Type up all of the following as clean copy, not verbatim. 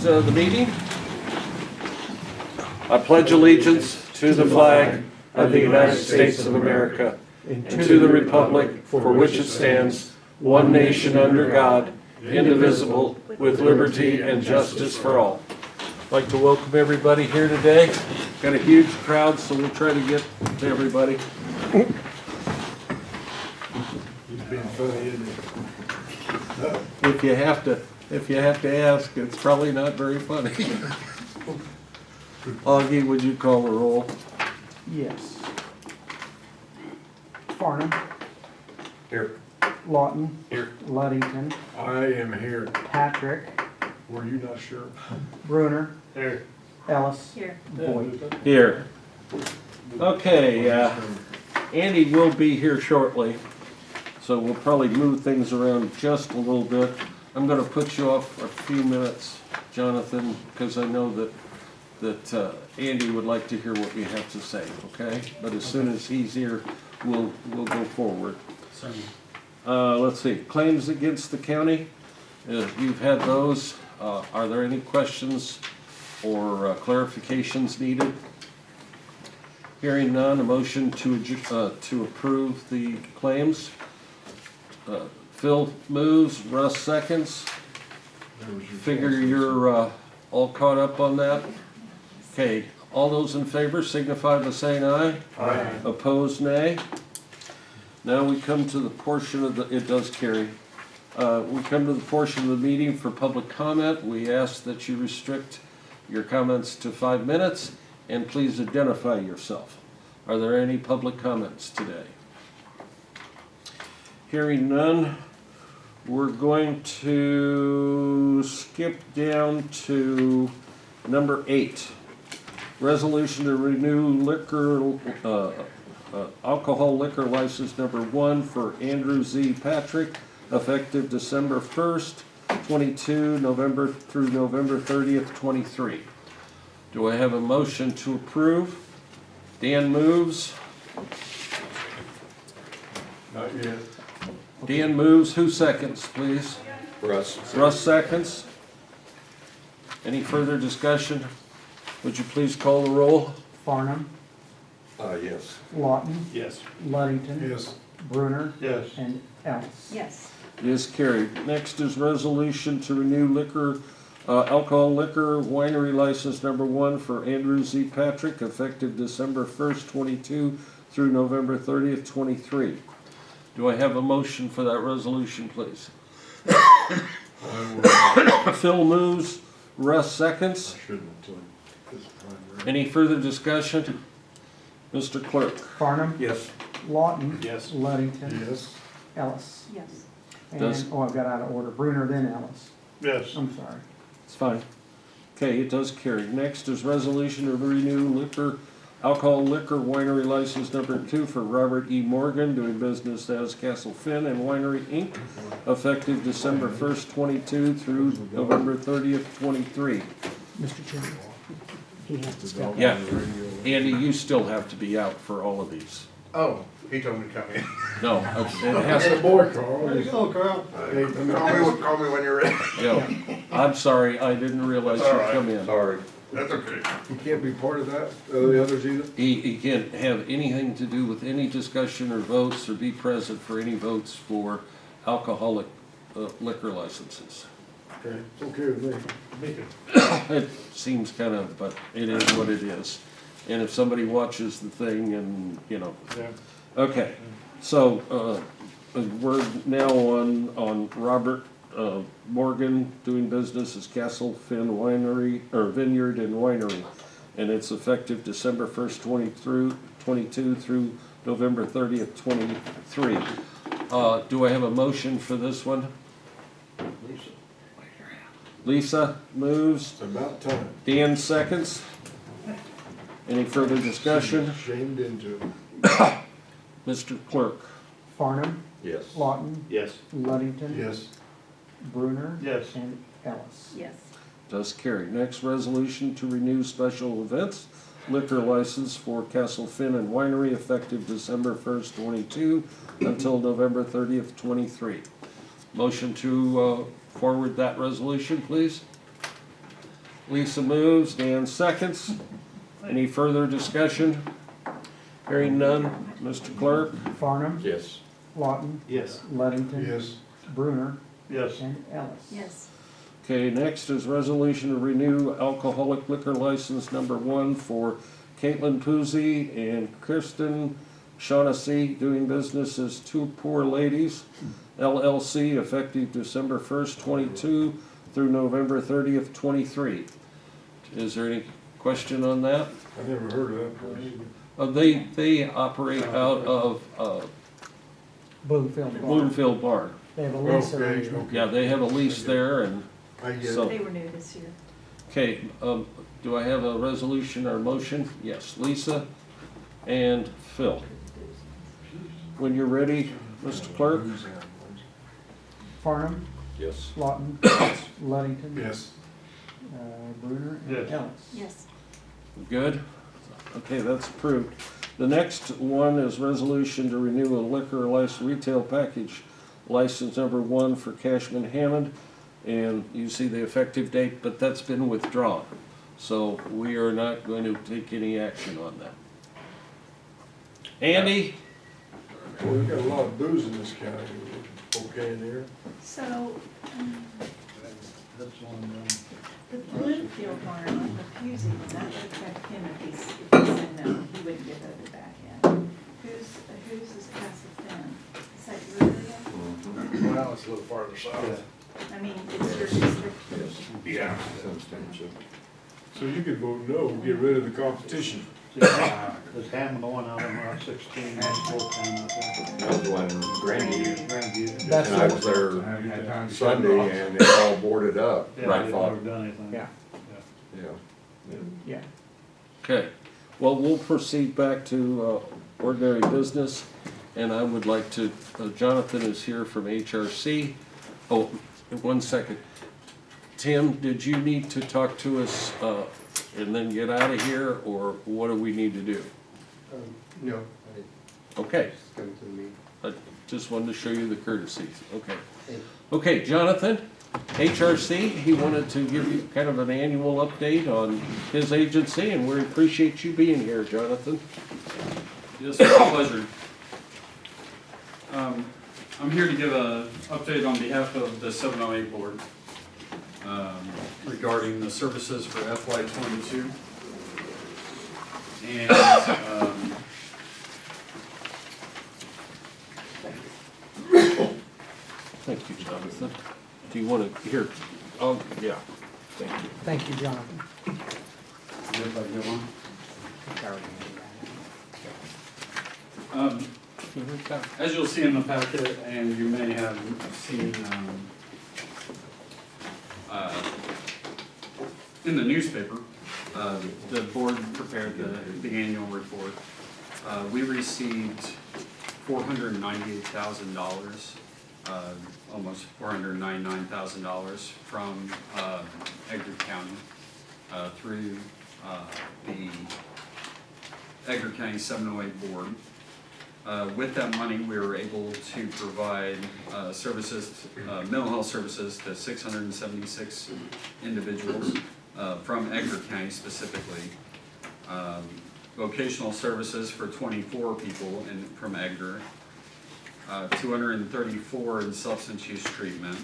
the meeting. I pledge allegiance to the flag of the United States of America and to the republic for which it stands, one nation under God, indivisible, with liberty and justice for all. I'd like to welcome everybody here today. Got a huge crowd, so we'll try to get to everybody. He's being funny, isn't he? If you have to ask, it's probably not very funny. Augie, would you call the roll? Yes. Farnham. Here. Lawton. Here. Luddington. I am here. Patrick. Were you not sure? Bruner. Here. Ellis. Here. Boyd. Here. Okay, Andy will be here shortly, so we'll probably move things around just a little bit. I'm going to put you off a few minutes, Jonathan, because I know that Andy would like to hear what we have to say, okay? But as soon as he's here, we'll go forward. Let's see, claims against the county. You've had those. Are there any questions or clarifications needed? Hearing none, a motion to approve the claims. Phil moves, Russ seconds. Figure you're all caught up on that. Okay, all those in favor signify by saying aye. Aye. Opposed, nay. Now we come to the portion of it does carry. We come to the portion of the meeting for public comment. We ask that you restrict your comments to 5 minutes and please identify yourself. Are there any public comments today? Hearing none, we're going to skip down to number 8. Resolution to renew alcohol liquor license number 1 for Andrew Z. Patrick, effective December 1st, 22, November through November 30th, 23. Do I have a motion to approve? Dan moves. Not yet. Dan moves. Who seconds, please? Russ. Russ seconds. Any further discussion? Would you please call the roll? Farnham. Yes. Lawton. Yes. Luddington. Yes. Bruner. Yes. And Ellis. Yes. It is carried. Next is resolution to renew alcohol liquor winery license number 1 for Andrew Z. Patrick, effective December 1st, 22 through November 30th, 23. Do I have a motion for that resolution, please? Phil moves, Russ seconds. Any further discussion? Mr. Clerk. Farnham. Yes. Lawton. Yes. Luddington. Yes. Ellis. Yes. And, Does- I've got out of order. Bruner, then Ellis. Yes. I'm sorry. It's fine. Okay, it does carry. Next is resolution to renew alcohol liquor winery license number 2 for Robert E. Morgan, doing business as Castle Finn and Winery Inc., effective December 1st, 22 through November 30th, 23. Mr. Chairman, he has to step. Yeah, Andy, you still have to be out for all of these. Oh, he told me to come in. No, it has Hey, to, boy, Carl. There you go, Carl. Hey, Call me when you're ready. yeah. I'm sorry, I didn't realize That's all you'd right. come in. Sorry. That's okay. You can't be part of that, the others either? He can't have anything to do with any discussion or votes or be present for any votes for alcoholic liquor licenses. Okay, it's okay with me. It seems kind of, but it is what it is. And if somebody watches the thing and, Yeah. okay. So, we're now on Robert Morgan, doing business as Castle Finn Winery, or Vineyard and Winery. And it's effective December 1st, 22 through November 30th, 23. Do I have a motion for this one? Lisa moves. It's about time. Dan seconds. Any further discussion? Shamed into. Mr. Clerk. Farnham. Yes. Lawton. Yes. Luddington. Yes. Bruner. Yes. And Ellis. Yes. Does carry. Next resolution to renew special events liquor license for Castle Finn and Winery, effective December 1st, 22 until November 30th, 23. Motion to forward that resolution, please. Lisa moves, Dan seconds. Any further discussion? Hearing none. Mr. Clerk? Farnum, Yes. Lawton, Yes. Leadington, Yes. Bruner, Yes. and Ellis. Yes. Okay, next is resolution to renew alcoholic liquor license number 1 for Caitlin Puzzi and Kristen Shaughnessy, doing business as Two Poor Ladies LLC, effective December 1st, 22 through November 30th, 23. Is there any question on that? I never heard of that place. They operate out of Bloomfield Bar. Bloomfield Barn. They have a lease Okay, arrangement. Yeah, they have a lease there, and I get So- it. They were new this year. okay, do I have a resolution or motion? Yes, Lisa and Phil. When you're ready, Mr. Clerk? Farnum, Yes. Lawton, Leadington, Yes. Bruner, and Yes. Ellis. Yes. Good? Okay, that's approved. The next one is resolution to renew a liquor license retail package license number 1 for Cashman Hammond. And you see the effective date, but that's been withdrawn. So we are not going to take any action on that. Andy? Well, we've got a lot of booze in this county. Okay in here. So, um, That's one, the Bloomfield barn on the Pusey, that would affect him if he said no, he wouldn't get voted back in. Who's is Castle Finn? Is that your area? Well, it's a little farther south. I mean, it's your district. Yeah. So you could vote no, get rid of the competition. Is Hammond the one out on Route 16, that's Bulltown out there? That was the one in Grandview, Grandview. That's and I was there Sunday and it's all boarded up. Yeah, Right. they've never done anything. Yeah, Yeah. yeah. Okay, well, we'll proceed back to ordinary business, and I would like to, Jonathan is here from HRC. Oh, 1 second. Tim, did you need to talk to us and then get out of here, or what do we need to do? No, Okay, it's come to me. I just wanted to show you the courtesies, okay. Thank Okay, Jonathan, HRC, he wanted to give you kind of an annual update on his agency, and we appreciate you being here, Jonathan. Yes, it's a pleasure. I'm here to give an update on behalf of the 708 board regarding the services for FY '22. And Thank you, Jonathan. Do you want to hear? Oh, yeah, thank you. Thank you, Jonathan. everybody get one? Sorry. As you'll see in the packet, and you may have seen in the newspaper, the board prepared the annual report. We received $498,000, almost $499,000 from Edgar County through the Edgar County 708 board. With that money, we were able to provide services, mental health services to 676 individuals from Edgar County specifically. Vocational services for 24 people from Edgar. 234 in substance use treatment.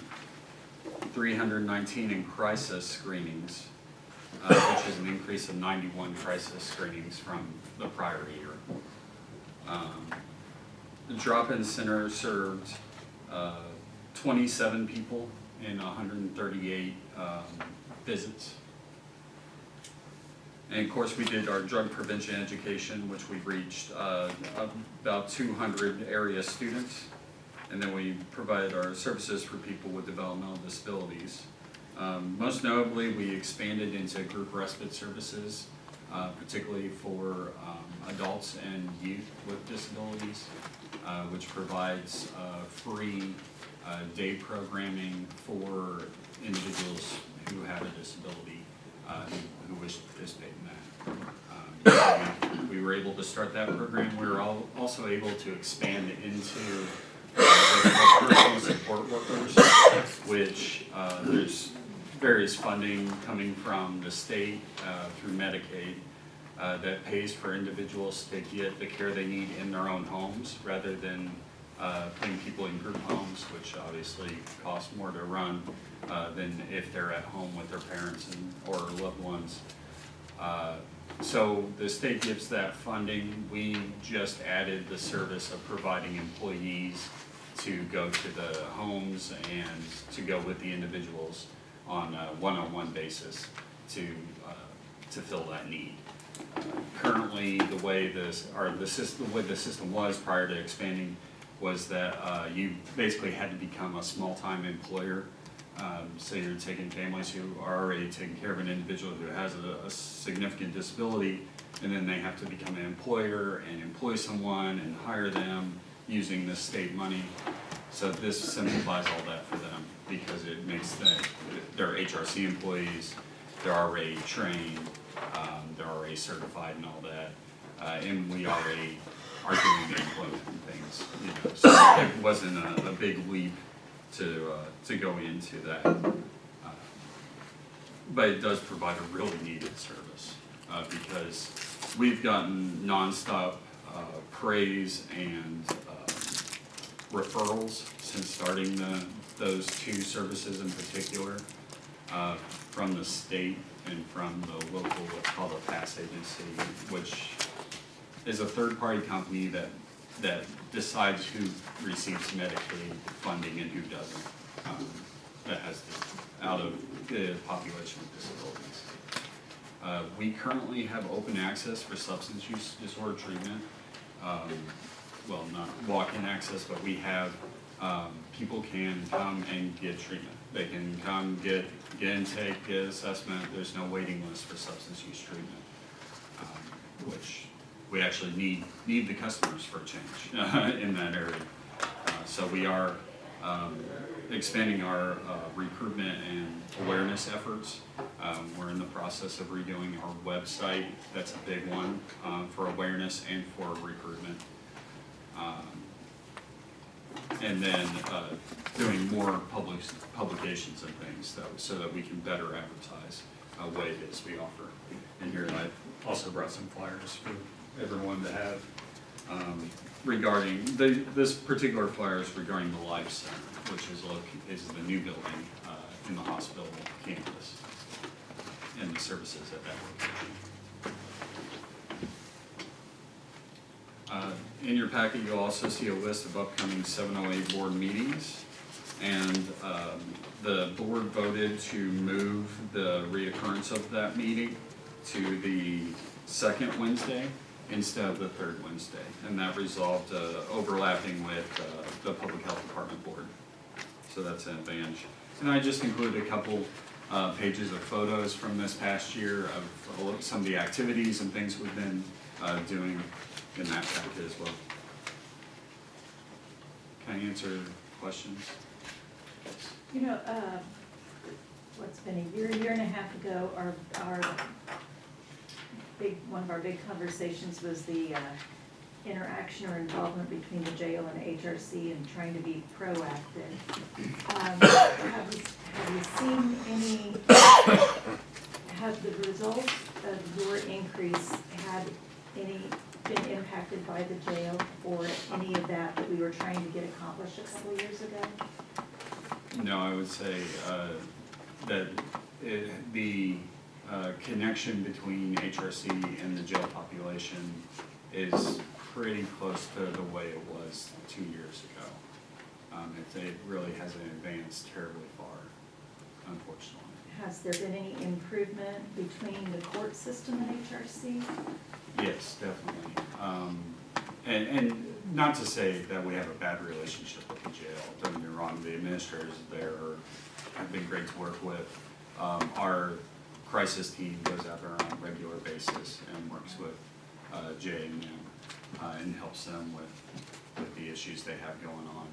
319 in crisis screenings, which is an increase of 91 crisis screenings from the prior year. The drop-in center served 27 people in 138 visits. And of course, we did our drug prevention education, which we reached about 200 area students. And then we provided our services for people with developmental disabilities. Most notably, we expanded into group respite services, particularly for adults and youth with disabilities, which provides free day programming for individuals who have a disability who wish to participate in that. We were able to start that program. We were also able to expand it into personal support workers, which there's various funding coming from the state through Medicaid that pays for individuals to get the care they need in their own homes rather than putting people in group homes, which obviously costs more to run than if they're at home with their parents or loved ones. So the state gives that funding. We just added the service of providing employees to go to the homes and to go with the individuals on a one-on-one basis to fill that need. Currently, the way the system was prior to expanding was that you basically had to become a small-time employer. So you're taking families who are already taking care of an individual who has a significant disability, and then they have to become an employer and employ someone and hire them using the state money. So this simplifies all that for them because it makes they're HRC employees, they're already trained, they're already certified and all that, and we already are doing the employment and things, you know. So it wasn't a big leap to go into that, but it does provide a really needed service because we've gotten nonstop praise and referrals since starting those two services in particular from the state and from the local, what's called a PASS agency, which is a third-party company that decides who receives Medicaid funding and who doesn't, that has out of the population with disabilities. We currently have open access for substance use disorder treatment. Well, not walk-in access, but we have, people can come and get treatment. They can come get intake, get assessment. There's no waiting list for substance use treatment, which we actually need the customers for a change in that area. So we are expanding our recruitment and awareness efforts. We're in the process of redoing our website. That's a big one for awareness and for recruitment. And then doing more publications and things so that we can better advertise what it is we offer. And here I also brought some flyers for everyone to have regarding this particular flyer is regarding the Life Center, which is the new building in the hospital campus and the services at that location. In your packet, you'll also see a list of upcoming 708 board meetings, and the board voted to move the reoccurrence of that meeting to the second Wednesday instead of the third Wednesday, and that resolved overlapping with the Public Health Department board. So that's an advantage. And I just included a couple pages of photos from this past year of some of the activities and things we've been doing in that packet as well. Can I answer questions? You know, what's been a year and a half ago, one of our big conversations was the interaction or involvement between the jail and HRC and trying to be proactive. Have you seen have the results of your increase been impacted by the jail or any of that we were trying to get accomplished a couple of years ago? No, I would say that the connection between HRC and the jail population is pretty close to the way it was 2 years ago. It really hasn't advanced terribly far, unfortunately. Has there been any improvement between the court system and HRC? Yes, definitely. And not to say that we have a bad relationship with the jail. Don't get me wrong, the administrators there have been great to work with. Our crisis team goes out there on a regular basis and works with Jay and them and helps them with the issues they have going on.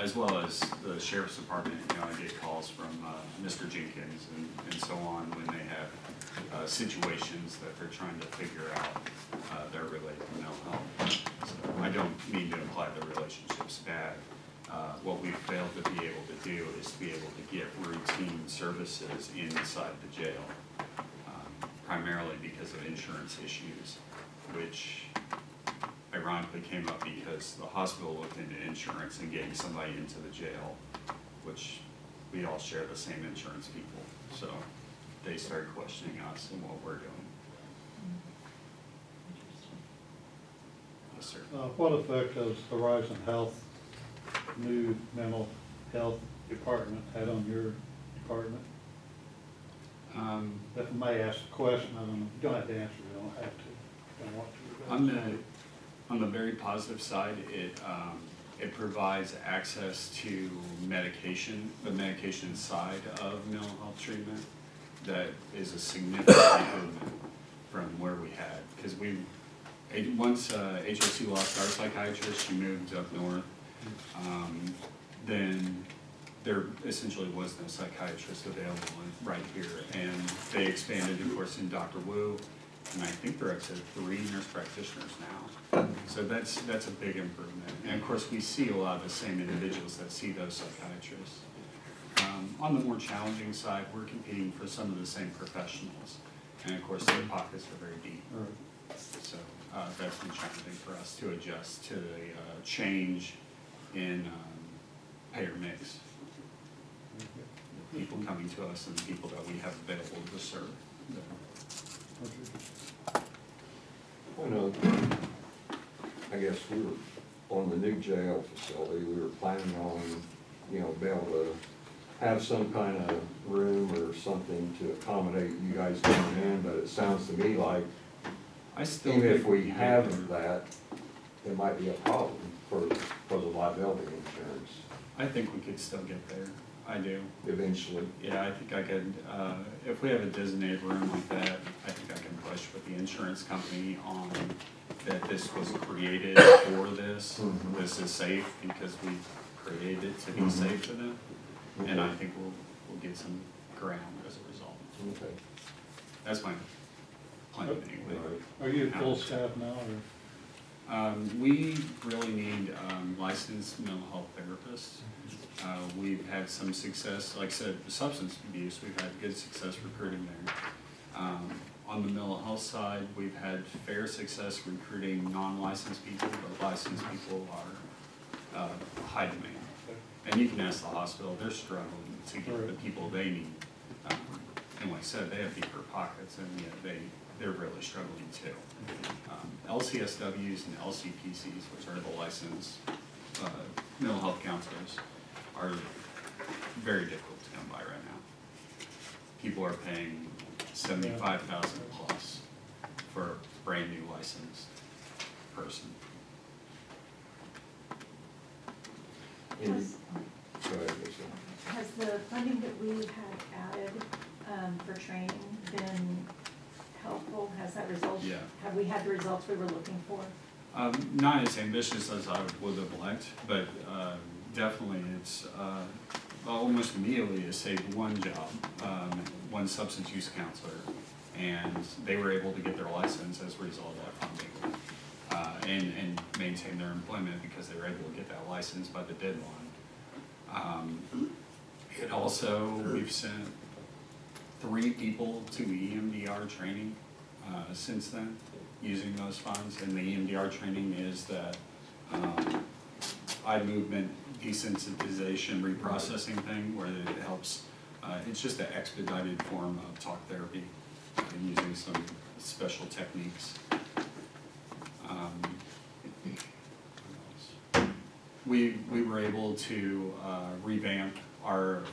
As well as the sheriff's department, you know, I get calls from Mr. Jenkins and so on when they have situations that they're trying to figure out that are related to mental health. So I don't mean to imply the relationship's bad. What we've failed to be able to do is to be able to get routine services inside the jail, primarily because of insurance issues, which ironically came up because the hospital looked into insurance and getting somebody into the jail, which we all share the same insurance people. So they started questioning us and what we're doing. Yes, sir. What effect has Horizon Health, new mental health department had on your department? If I may ask a question, I don't know, you don't have to answer, you don't have to, don't want to. On the very positive side, it provides access to medication, the medication side of mental health treatment. That is a significant improvement from where we had, because once HOC lost our psychiatrist, she moved up north. Then there essentially was no psychiatrist available right here, and they expanded, of course, in Dr. Wu, and I think they're up to 3 nurse practitioners now. So that's a big improvement. And of course, we see a lot of the same individuals that see those psychiatrists. On the more challenging side, we're competing for some of the same professionals, and of course, their pockets are very deep. So that's been challenging for us to adjust to the change in payer mix. People coming to us and the people that we have available to serve. I guess we were on the new jail facility, we were planning on, be able to have some kind of room or something to accommodate you guys coming in, but it sounds to me like I still even if think we have that, it might be a problem for the liability insurance I think we could still get there. I do. eventually. Yeah, I think I could, if we have a designated room like that, I think I can push with the insurance company on that this was created for this. Mhm. This is safe because we created it to be safe for them. And I think we'll get some ground as a result. Okay. That's my plan anyway. All right. Are you at full staff now, or? We really need licensed mental health therapists. We've had some success, like I said, substance abuse, we've had good success recruiting there. On the mental health side, we've had fair success recruiting non-licensed people, but licensed people are high demand. And you can ask the hospital, they're struggling to get the people they need. And like I said, they have deeper pockets, and yet they're really struggling too. LCSWs and LCPCs, which are the licensed mental health counselors, are very difficult to come by right now. People are paying $75,000 plus for a brand new licensed person. Has, Go ahead, Lisa. has the funding that we had added for training been helpful? Has that result? Yeah. Have we had the results we were looking for? Not as ambitious as I would have liked, but definitely it's almost immediately it saved one job, one substance use counselor, and they were able to get their license as a result of that funding, and maintain their employment because they were able to get that license by the deadline. It also, we've sent 3 people to EMDR training since then, using those funds, and the EMDR training is that eye movement desensitization reprocessing thing where it helps, it's just an expedited form of talk therapy using some special techniques. We were able to revamp our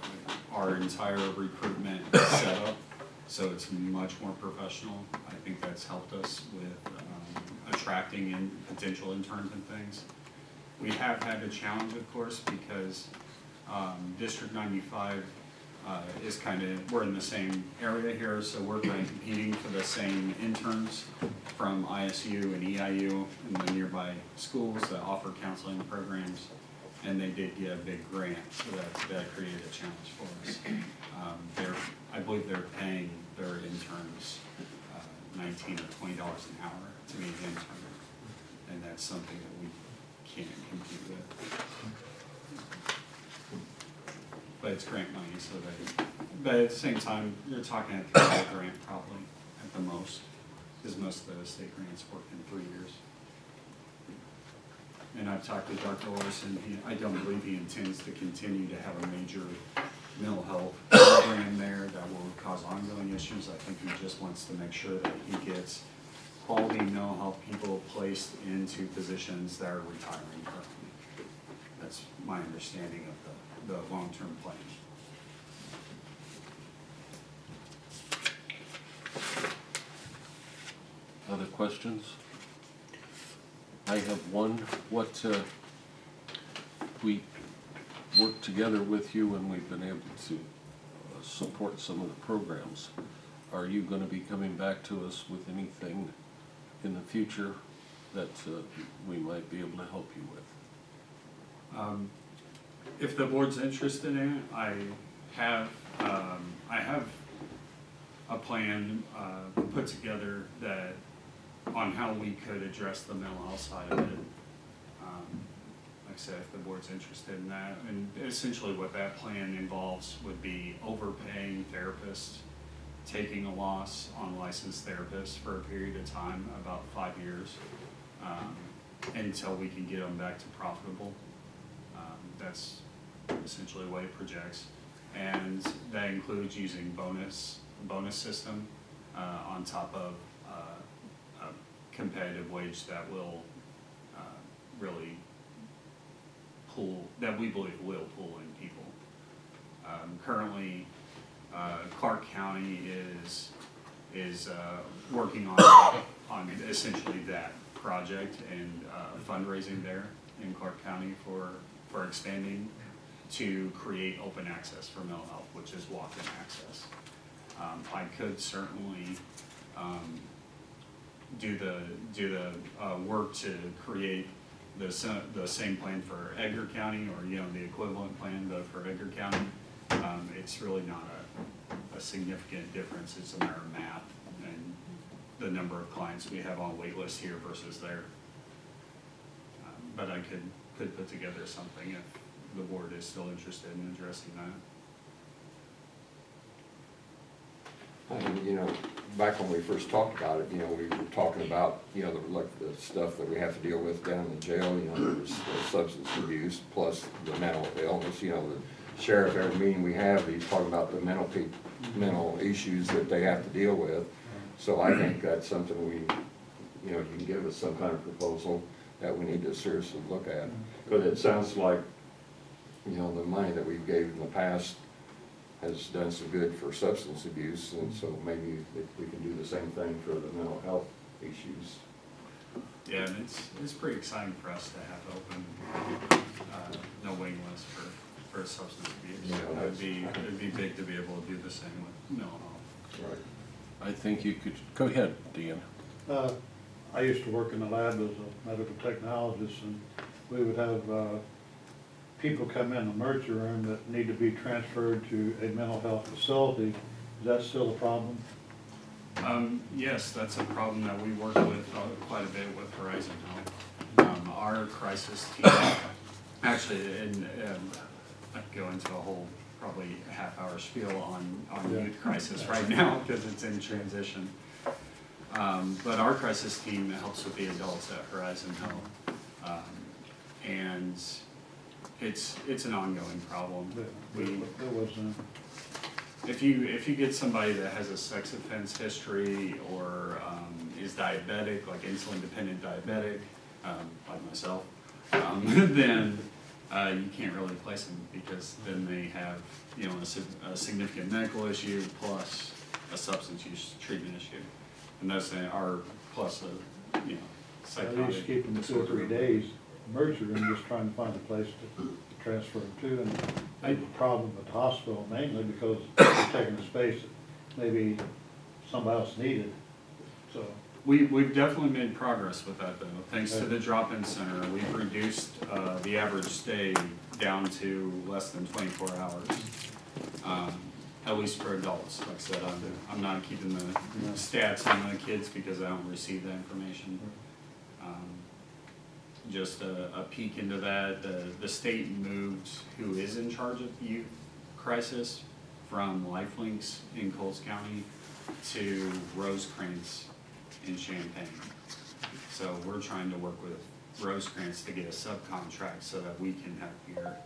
entire recruitment setup, so it's much more professional. I think that's helped us with attracting in potential interns and things. We have had a challenge, of course, because District 95 is kind of, we're in the same area here, so we're kind of competing for the same interns from ISU and EIU and the nearby schools that offer counseling programs. And they did get a big grant, so that created a challenge for us. I believe they're paying their interns $19 or $20 an hour to be an intern, and that's something that we can't compete with. But it's grant money, so but at the same time, you're talking a 3-year grant probably at the most, because most of the state grants work in 3 years. And I've talked to Dr. Larson, I don't believe he intends to continue to have a major mental health program there that will cause ongoing issues. I think he just wants to make sure that he gets quality mental health people placed into positions that are retiring currently. That's my understanding of the long-term plan. Other questions? I have one. What, we worked together with you and we've been able to support some of the programs. Are you gonna be coming back to us with anything in the future that we might be able to help you with? If the board's interested in it, I have a plan put together that on how we could address the mental health side of it. Like I said, if the board's interested in that, and essentially what that plan involves would be overpaying therapists, taking a loss on licensed therapists for a period of time, about 5 years, until we can get them back to profitable. That's essentially what it projects. And that includes using bonus system on top of a competitive wage that will really that we believe will pull in people. Currently, Clark County is working on essentially that project and fundraising there in Clark County for expanding to create open access for mental health, which is walk-in access. I could certainly do the work to create the same plan for Edgar County, or the equivalent plan but for Edgar County. It's really not a significant difference. It's a matter of math and the number of clients we have on wait list here versus there. But I could put together something if the board is still interested in addressing that. And, back when we first talked about it, we were talking about, the stuff that we have to deal with down in the jail, there's substance abuse plus the mental illness, the sheriff, every meeting we have, he's talking about the mental issues that they have to deal with. So I think that's something you can give us some kind of proposal that we need to seriously look at. Because it sounds like, the money that we've gave in the past has done some good for substance abuse, and so maybe we can do the same thing for the mental health issues. Yeah, and it's pretty exciting for us to have open, no waiting list for substance abuse. Yeah, it'd be big to be able to do the same with mental health. Right. I think you could, go ahead, Dean. I used to work in the lab as a medical technologist, and we would have people come in the emergency room that need to be transferred to a mental health facility. Is that still a problem? Yes, that's a problem that we work with quite a bit with Horizon Health. Our crisis team, actually, I could go into a whole probably half-hour spiel on youth crisis right now because it's in transition. But our crisis team helps with the adults at Horizon Health, and it's an ongoing problem. If you get somebody that has a sex offense history or is diabetic, like insulin dependent diabetic, like myself, then you can't really place them because then they have a significant medical issue plus a substance use treatment issue, and those are plus a psychotic At least keep them 2 or 3 days emergency room, just trying to find a place to transfer them to. And I have a problem with the hospital mainly because they're taking the space that maybe somebody else needed, so. We've definitely made progress with that though. Thanks to the drop-in center, we've reduced the average stay down to less than 24 hours. At least for adults. Like I said, I'm not keeping the stats on the kids because I don't receive that information. just a peek into that. The state moved who is in charge of youth crisis from Lifelinks in Coles County to Rosecrans in Champaign. So we're trying to work with Rosecrans to get a subcontract so that we can have here.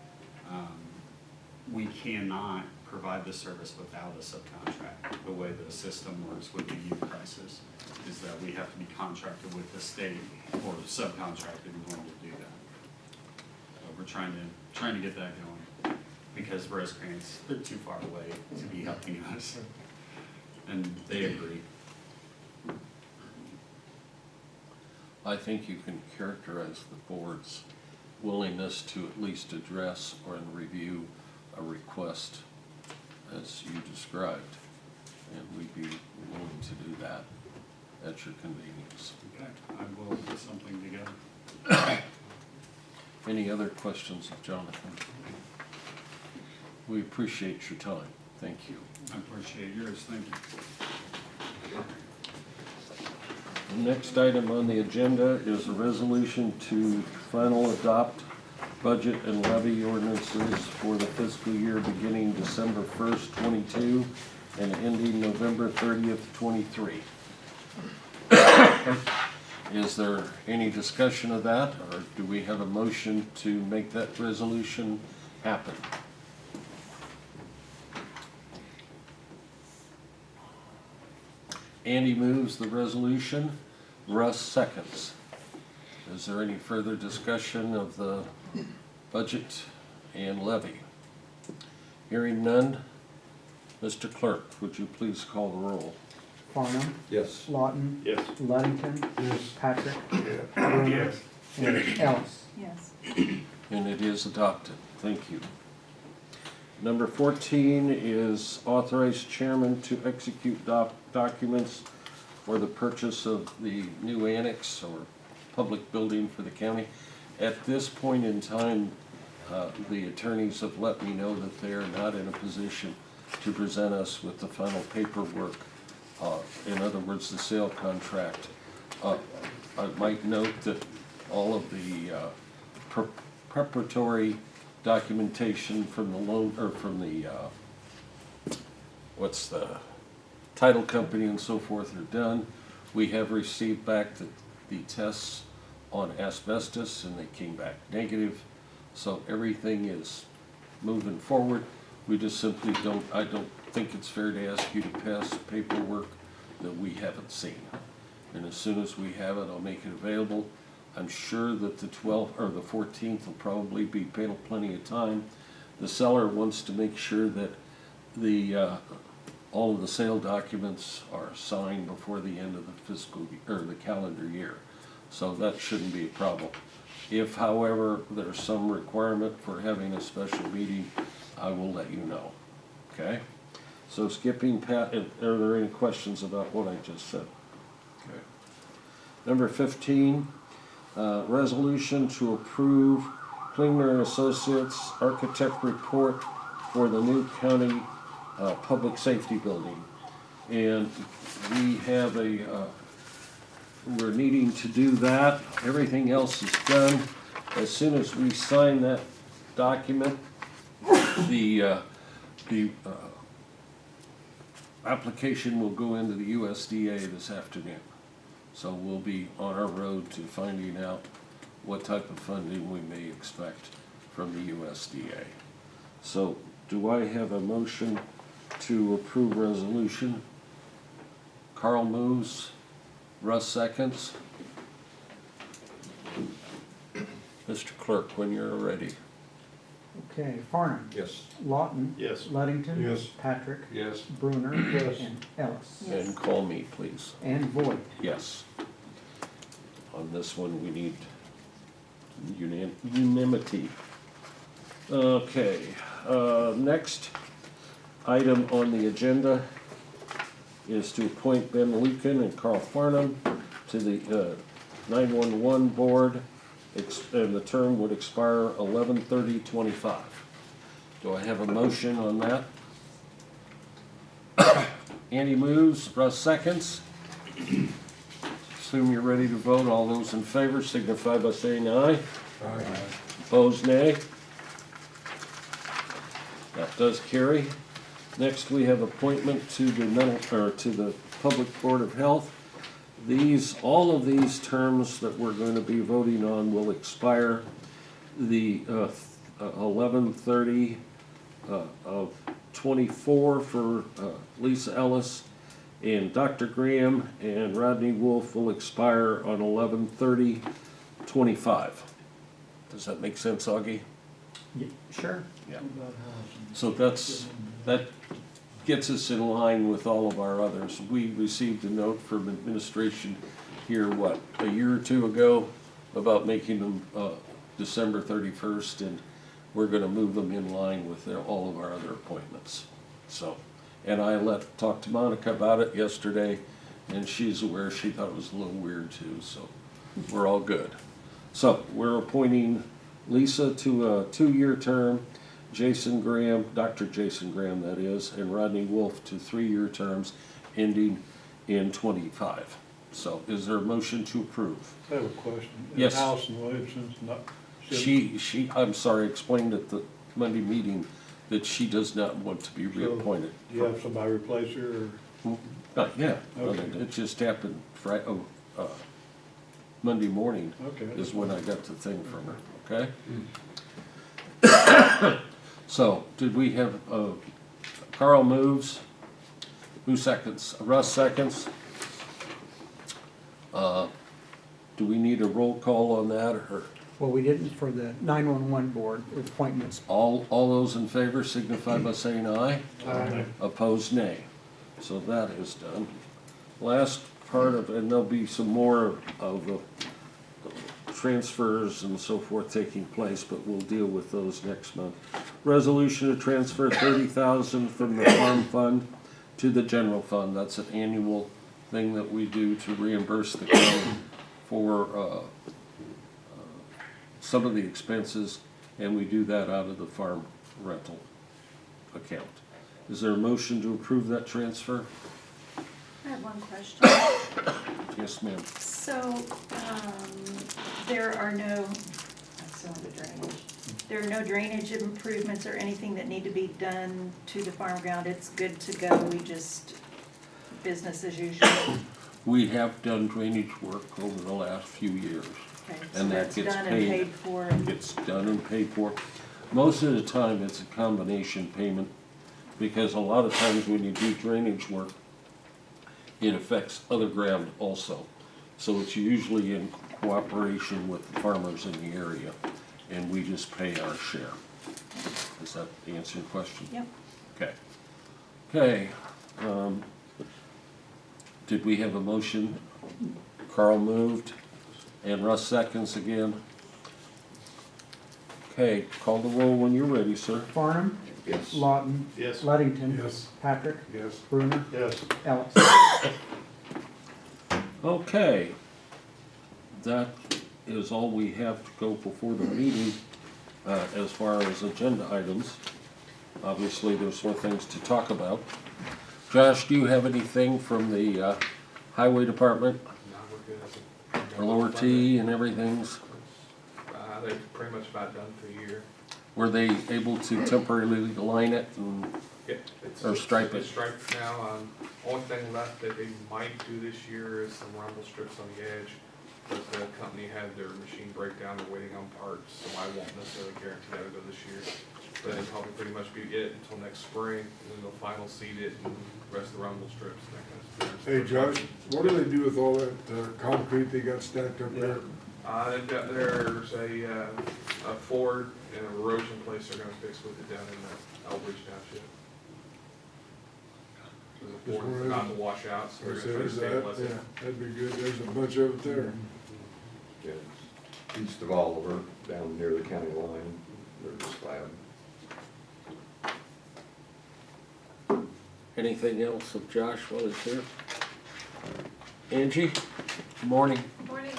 We cannot provide the service without a subcontract. The way the system works with the youth crisis is that we have to be contracted with the state or subcontracted in order to do that. We're trying to get that going because Rosecrans, they're too far away to be helping us, and they agree. I think you can characterize the board's willingness to at least address or review a request as you described, and we'd be willing to do that at your convenience. Okay, I will put something together. Any other questions of Jonathan? We appreciate your time. Thank you. I appreciate yours, thank you. The next item on the agenda is a resolution to final adopt budget and levy ordinances for the fiscal year beginning December 1st, 22 and ending November 30th, 23. Is there any discussion of that, or do we have a motion to make that resolution happen? Andy moves the resolution. Russ seconds. Is there any further discussion of the budget and levy? Hearing none, Mr. Clerk, would you please call the roll? Farnum, Yes. Lawton, Yes. Luddington, Yes. Patrick, Yeah. Bruner, Yes. and Ellis. Yes. And it is adopted. Thank you. Number 14 is authorize chairman to execute documents for the purchase of the new annex or public building for the county. At this point in time, the attorneys have let me know that they are not in a position to present us with the final paperwork. In other words, the sale contract. I might note that all of the preparatory documentation from the loan, or from the, what's the title company and so forth are done. We have received back the tests on asbestos and they came back negative. So everything is moving forward. We just simply I don't think it's fair to ask you to pass paperwork that we haven't seen. And as soon as we have it, I'll make it available. I'm sure that the 12th or the 14th will probably be plenty of time. The seller wants to make sure that the all of the sale documents are signed before the end of the fiscal or the calendar year. So that shouldn't be a problem. If, however, there's some requirement for having a special meeting, I will let you know. Okay? So skipping Pat, are there any questions about what I just said? Okay. Number 15, resolution to approve Klingler and Associates architect report for the new county public safety building. And we have we're needing to do that. Everything else is done. As soon as we sign that document, the application will go into the USDA this afternoon. So we'll be on our road to finding out what type of funding we may expect from the USDA. So do I have a motion to approve resolution? Carl moves, Russ seconds. Mr. Clerk, when you're ready. Okay, Farnum, Yes. Lawton, Yes. Luddington, Yes. Patrick, Yes. Bruner, Yes. and Ellis. Yes. And call me, please. And Voigt. Yes. On this one, we need unanimity. Okay, next item on the agenda is to appoint Ben Lucan and Carl Farnum to the 911 board, and the term would expire 11/30/25. Do I have a motion on that? Andy moves, Russ seconds. assume you're ready to vote. All those in favor signify by saying aye. Aye. Opposed, nay. That does carry. Next, we have appointment to the to the Public Board of Health. All of these terms that we're going to be voting on will expire the 11/30 of '24 for Lisa Ellis, and Dr. Graham and Rodney Wolf will expire on 11/30/25. Does that make sense, Augie? Sure. Yeah. So that gets us in line with all of our others. We received a note from administration here, a year or two ago, about making them December 31st, and we're gonna move them in line with all of our other appointments. So, and I talked to Monica about it yesterday, and she's aware. She thought it was a little weird too, so we're all good. So, we're appointing Lisa to a 2-year term, Jason Graham, Dr. Jason Graham that is, and Rodney Wolf to 3-year terms ending in '25. So is there a motion to approve? I have a question. Yes. Allison Williamson's not. I'm sorry, explained at the Monday meeting that she does not want to be reappointed. Do you have somebody replace her, or? Not yet. Okay. It just happened Monday morning Okay. is when I got the thing from her, okay? So, did we have, Carl moves, who seconds? Russ seconds. Do we need a roll call on that, or Well, we didn't for the 911 board appointments. all those in favor signify by saying aye? Aye. Opposed, nay. So that is done. Last part of, and there'll be some more of the transfers and so forth taking place, but we'll deal with those next month. Resolution to transfer $30,000 from the farm fund to the general fund. That's an annual thing that we do to reimburse the county for some of the expenses, and we do that out of the farm rental account. Is there a motion to approve that transfer? I have one question. Yes, ma'am. So, there are no, that's on the drainage. There are no drainage improvements or anything that need to be done to the farm ground. It's good to go. We just, business as usual. We have done drainage work over the last few years. Okay, so And that that's gets done and paid. paid for. and- It's done and paid for. Most of the time, it's a combination payment, because a lot of times when you do drainage work, it affects other ground also. So it's usually in cooperation with the farmers in the area, and we just pay our share. Does that answer your question? Yep. Okay. Okay, did we have a motion? Carl moved, and Russ seconds again. Okay, call the roll when you're ready, sir. Farnham. Yes. Lawton. Yes. Ludington. Yes. Patrick. Yes. Bruner. Yes. Ellis. Okay. That is all we have to go before the meeting, as far as agenda items. Obviously, there's more things to talk about. Josh, do you have anything from the, highway department, No, we're good. or lower T and everything's? They're pretty much about done for the year. Were they able to temporarily line it and, Yeah, it's Or stripe it. It's striped now. Only thing left that they might do this year is some rumble strips on the edge. But the company had their machine break down, they're waiting on parts, so I won't necessarily guarantee that'll go this year. But it'll probably pretty much be it until next spring, and then they'll final seed it and the rest of the rumble strips and that kind of stuff. Hey Josh, what do they do with all that concrete they got stacked up there? There's a ford and a erosion place they're gonna fix with it down in Elbridge Township. There's a Just ford where not is to wash out, so Or they're is gonna try to stabilize that, it. yeah, that'd be good, there's a bunch of it there. Yeah, it's east of Oliver, down near the county line, there's a slab. anything else of Josh while he's here? Angie, good morning. Morning.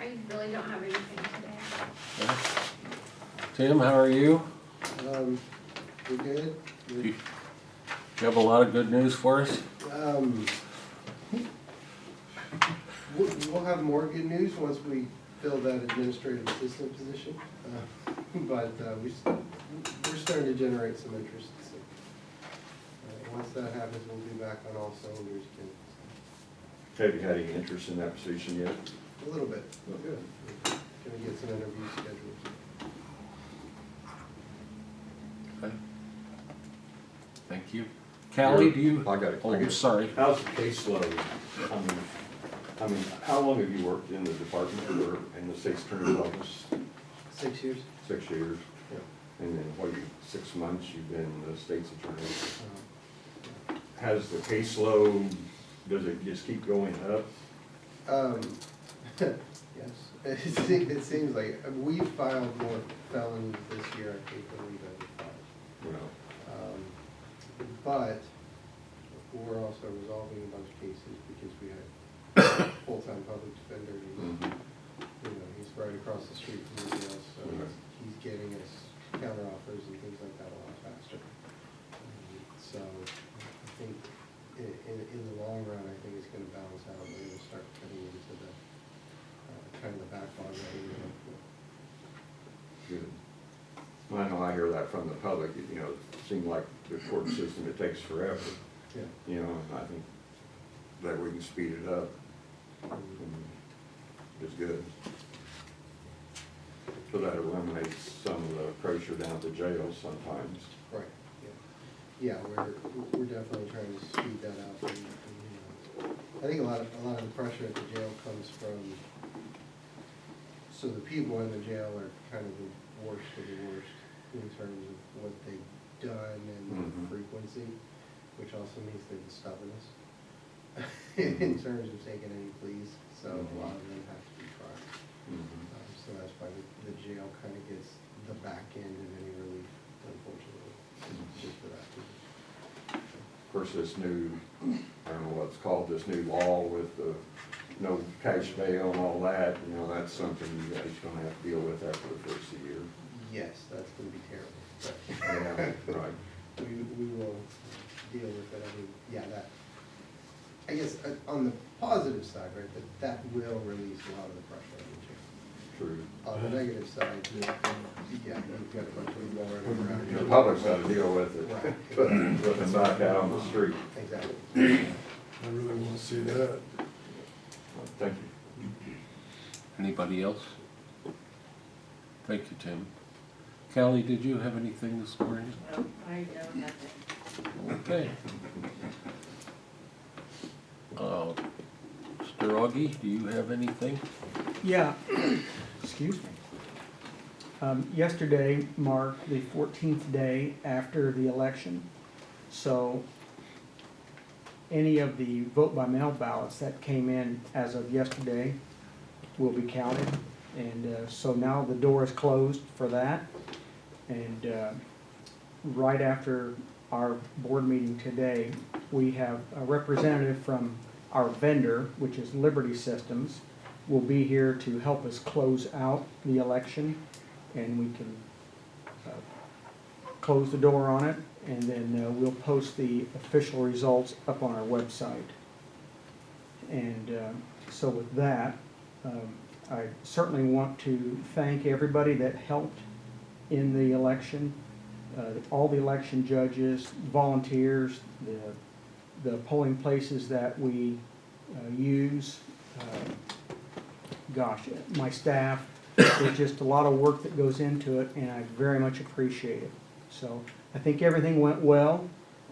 I really don't have anything today. Tim, how are you? We good? You have a lot of good news for us? We'll have more good news once we fill that administrative assistant position. But we're starting to generate some interest. So, once that happens, we'll be back on all cylinders again. Have you had any interest in that position yet? A little bit. Good. Gonna get some interviews scheduled. Okay. Thank you. Callie, do you? I got it. Oh, sorry. How's the caseload? I mean, how long have you worked in the department or in the state's attorney's office? 6 years. 6 years? And then what, 6 months you've been the state's attorney? Has the caseload, does it just keep going up? Yes, it seems like, we filed more felonies this year, I think, than we've ever filed. Well, But we're also resolving a bunch of cases because we had full-time public defender. He's right across the street from the jail, so he's getting us counter offers and things like that a lot faster. So I think in the long run, I think it's gonna balance out. We're gonna start cutting into the kind of the backlog that we have. good. Well, I know I hear that from the public, it seems like the court system, it takes forever. Yeah. And I think that we can speed it up. Is good. So that eliminates some of the pressure down at the jail sometimes. Right, yeah. Yeah, we're definitely trying to speed that up. I think a lot of the pressure at the jail comes from, so the people in the jail are kind of the worst of the worst in terms of what they've done and the frequency, which also means they're the stubbornness in terms of taking any pleas, so a lot of them have to be tried. So that's why the jail kind of gets the back end of any relief, unfortunately, just for that reason. Of course, this new, I don't know what it's called, this new law with the no cash bail and all that, that's something you guys are gonna have to deal with after the first of the year. Yes, that's gonna be terrible. Yeah, right. We will deal with it. I mean, yeah, that, I guess, on the positive side, right, that will release a lot of the pressure on the jail. True. On the negative side, yeah, you've got a bunch of people running around. The public's gotta deal with it, Right. but with them back out on the street. Exactly. I really want to see that. Thank you. Anybody else? Thank you, Tim. Callie, did you have anything this morning? No, I know nothing. Okay. Mr. Augie, do you have anything? Yeah, excuse me. Yesterday marked the 14th day after the election, so any of the vote by mail ballots that came in as of yesterday will be counted. And so now the door is closed for that. And right after our board meeting today, we have a representative from our vendor, which is Liberty Systems, will be here to help us close out the election, and we can close the door on it, and then we'll post the official results up on our website. And so with that, I certainly want to thank everybody that helped in the election, all the election judges, volunteers, the polling places that we use. Gosh, my staff, there's just a lot of work that goes into it, and I very much appreciate it. So I think everything went well,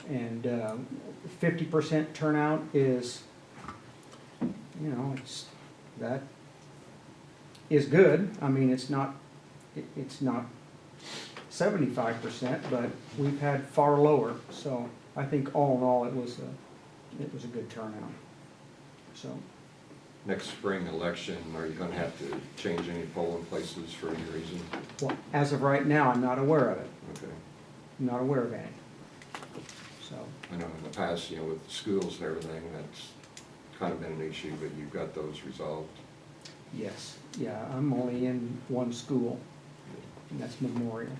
and 50% turnout is, that is good. I mean, it's not 75%, but we've had far lower. So I think all in all, it was a good turnout. So. Next spring election, are you gonna have to change any polling places for any reason? Well, as of right now, I'm not aware of it. Okay. I'm not aware of any. So, I know in the past, with the schools and everything, that's kind of been an issue, but you've got those resolved. yes, yeah, I'm only in one school, and that's Memorial.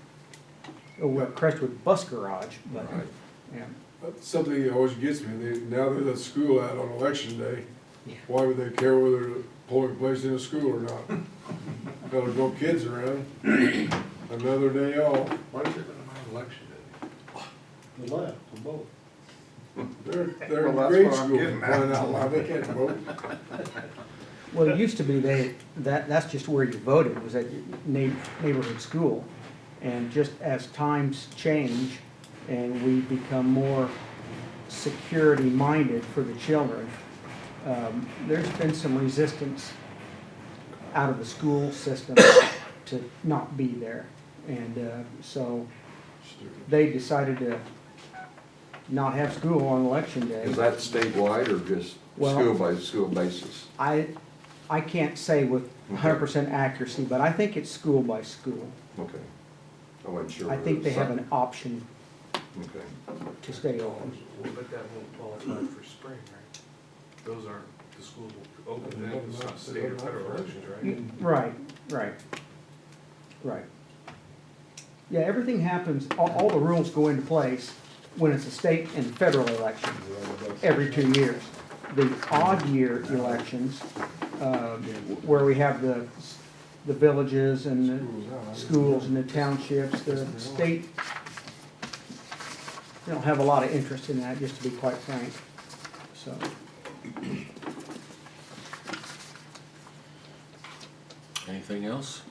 Oh, we're at Crestwood Bus Garage, but, Right. yeah. That's something that always gets me. Now there's a school out on election day, Why would they care whether the polling place in a school or not? Got no kids around, another day off. Why is it an election day? The left, the both. They're in Well, that's grade what I'm school, getting at. flying out loud, they can't vote. Well, it used to be that's just where you voted, was at your neighborhood school. And just as times change and we become more security-minded for the children, there's been some resistance out of the school system to not be there. And so they decided to not have school on election day. Is that statewide or just Well- school by school basis? I can't say with 100% accuracy, but I think it's school by school. Okay. I wasn't sure. I think whether they it have was an option Okay. to stay open. But that won't qualify for spring, right? Those aren't, the schools will open then, it's not state or federal elections, right? Right. Yeah, everything happens, all the rules go into place when it's a state and federal election, every 2 years. The odd year elections, where we have the villages and the schools and the townships, the state, they don't have a lot of interest in that, just to be quite frank, so. Anything else?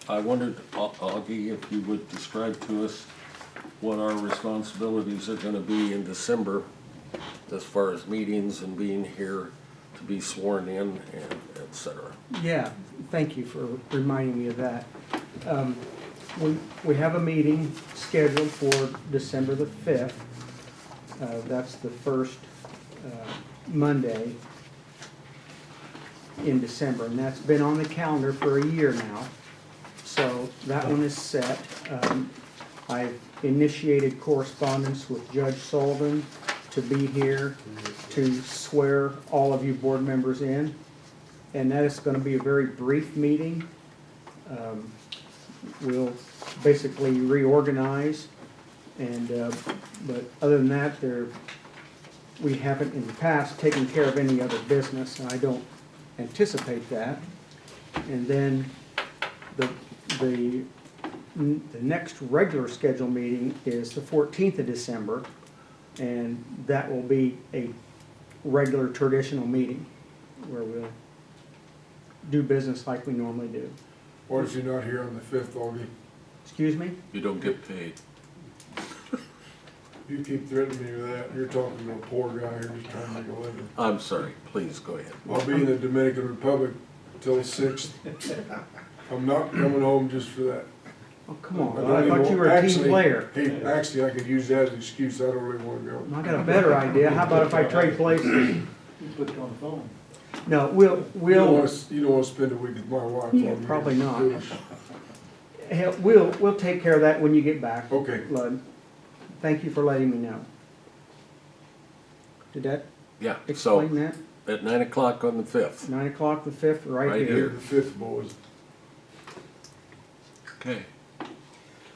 I wondered, Augie, if you would describe to us what our responsibilities are gonna be in December as far as meetings and being here to be sworn in and et cetera. Yeah, thank you for reminding me of that. We have a meeting scheduled for December the 5th. That's the first Monday in December, and that's been on the calendar for a year now. So that one is set. I've initiated correspondence with Judge Sullivan to be here to swear all of you board members in. And that is going to be a very brief meeting. We'll basically reorganize, and but other than that, we haven't in the past taken care of any other business, and I don't anticipate that. And then the next regular scheduled meeting is the 14th of December, and that will be a regular traditional meeting where we'll do business like we normally do. Why is you not here on the 5th, Augie? Excuse me? You don't get paid. You keep threatening me with that, you're talking to a poor guy here just trying to make a living. I'm sorry, please go ahead. I'll be in the Dominican Republic till 6th. I'm not coming home just for that. Oh, come on, don't I even thought you want- were a team actually- player. Hey, actually, I could use that as an excuse, I don't really wanna go. I got a better idea, how about if I trade places? You put it on the phone. No, You don't wanna spend a week with my wife. Yeah, on me. probably not. Hell, we'll take care of that when you get back, Okay, Lud. Thank you for letting me know. Did that Yeah, so explain that? at 9 o'clock on the 5th. 9 o'clock the 5th, right Right here. here, the 5th, boys. Okay.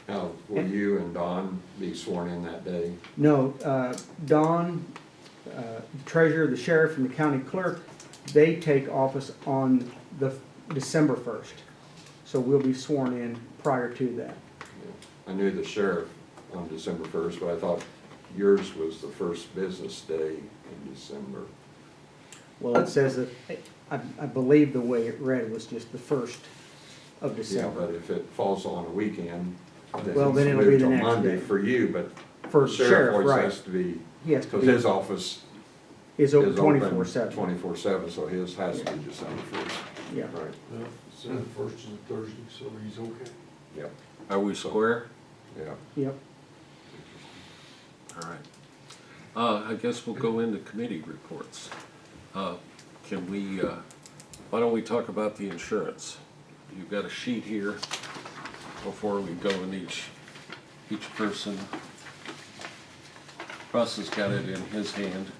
Now, will you and Don be sworn in that day? No, Don, the treasurer, the sheriff, and the county clerk, they take office on the December 1st. So we'll be sworn in prior to that. I knew the sheriff on December 1st, but I thought yours was the first business day in December. Well, it says that, I believe the way it read was just the 1st of Yeah, December. but if it falls on a weekend, then Well, then it's it'll be moved the till next Monday day. for you, but For the sheriff, always right. has to be, He has to because be, his office is is open open 24/7. 24/7, so his has to be December 1st. Yeah. Right, Yeah, so the 1st is a Thursday, so he's okay. yep, Are we square? yeah. Yep. All right. I guess we'll go into committee reports. Can we, why don't we talk about the insurance? You've got a sheet here before we go in each person. Russ has got it in his hand.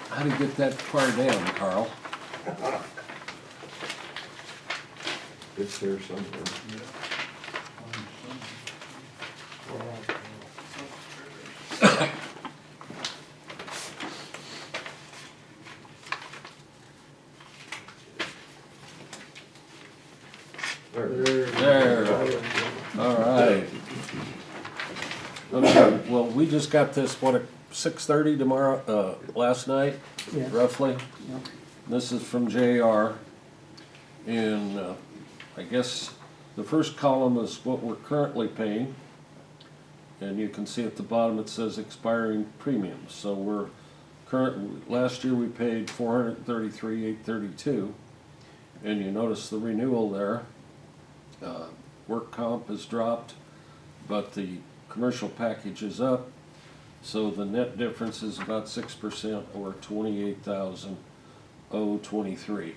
How to get that far down, Carl? It's there somewhere. I'm There. All right. Okay, well, we just got this, what, at 6:30 tomorrow, last night, Yes. roughly? Yeah. This is from JR. And I guess the first column is what we're currently paying. And you can see at the bottom it says expiring premiums. So we're last year we paid $433,832. And you notice the renewal there. Work comp has dropped, but the commercial package is up. So the net difference is about 6% or $28,023.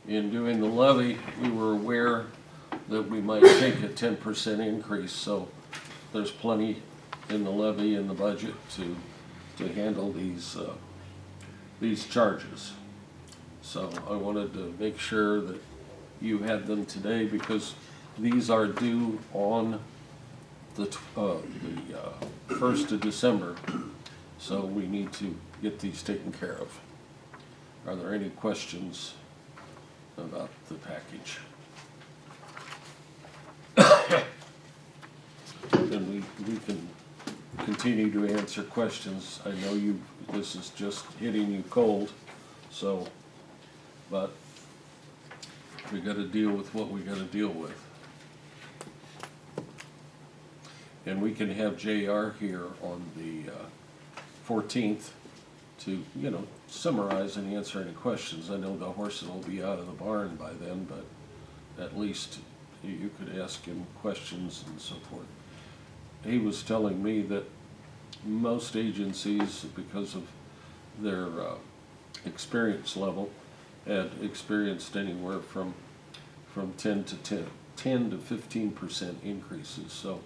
In doing the levy, we were aware that we might take a 10% increase, so there's plenty in the levy in the budget to handle these charges. So I wanted to make sure that you had them today because these are due on the 1st of December, so we need to get these taken care of. Are there any questions about the package? And we can continue to answer questions. I know this is just hitting you cold, so, but we gotta deal with what we gotta deal with. And we can have JR here on the 14th to, summarize and answer any questions. I know the horses will be out of the barn by then, but at least you could ask him questions and so forth. He was telling me that most agencies, because of their experience level, had experienced anywhere from 10 to 15% increases. So,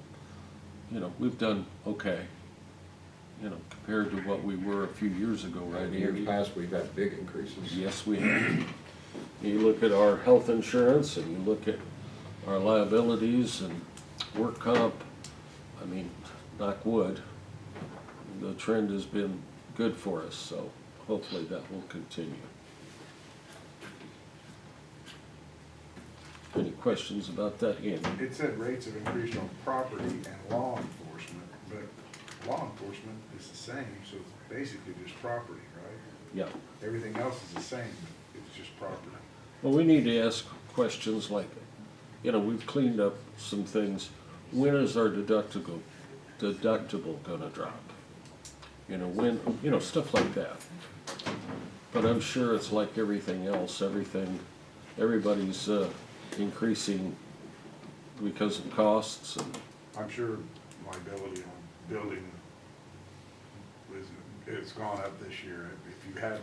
we've done okay, compared to what we were a few years ago, right? In years past, we've had big increases. Yes, we have. You look at our health insurance and you look at our liabilities and work comp, I mean, knock wood, the trend has been good for us, so hopefully that will continue. Any questions about that, Andy? It said rates have increased on property and law enforcement, but law enforcement is the same, so it's basically just property, right? Yeah. Everything else is the same, it's just property. Well, we need to ask questions like, we've cleaned up some things. When is our deductible gonna drop? When, stuff like that. But I'm sure it's like everything else, everybody's increasing because of costs and. I'm sure liability on building it's gone up this year. If you had,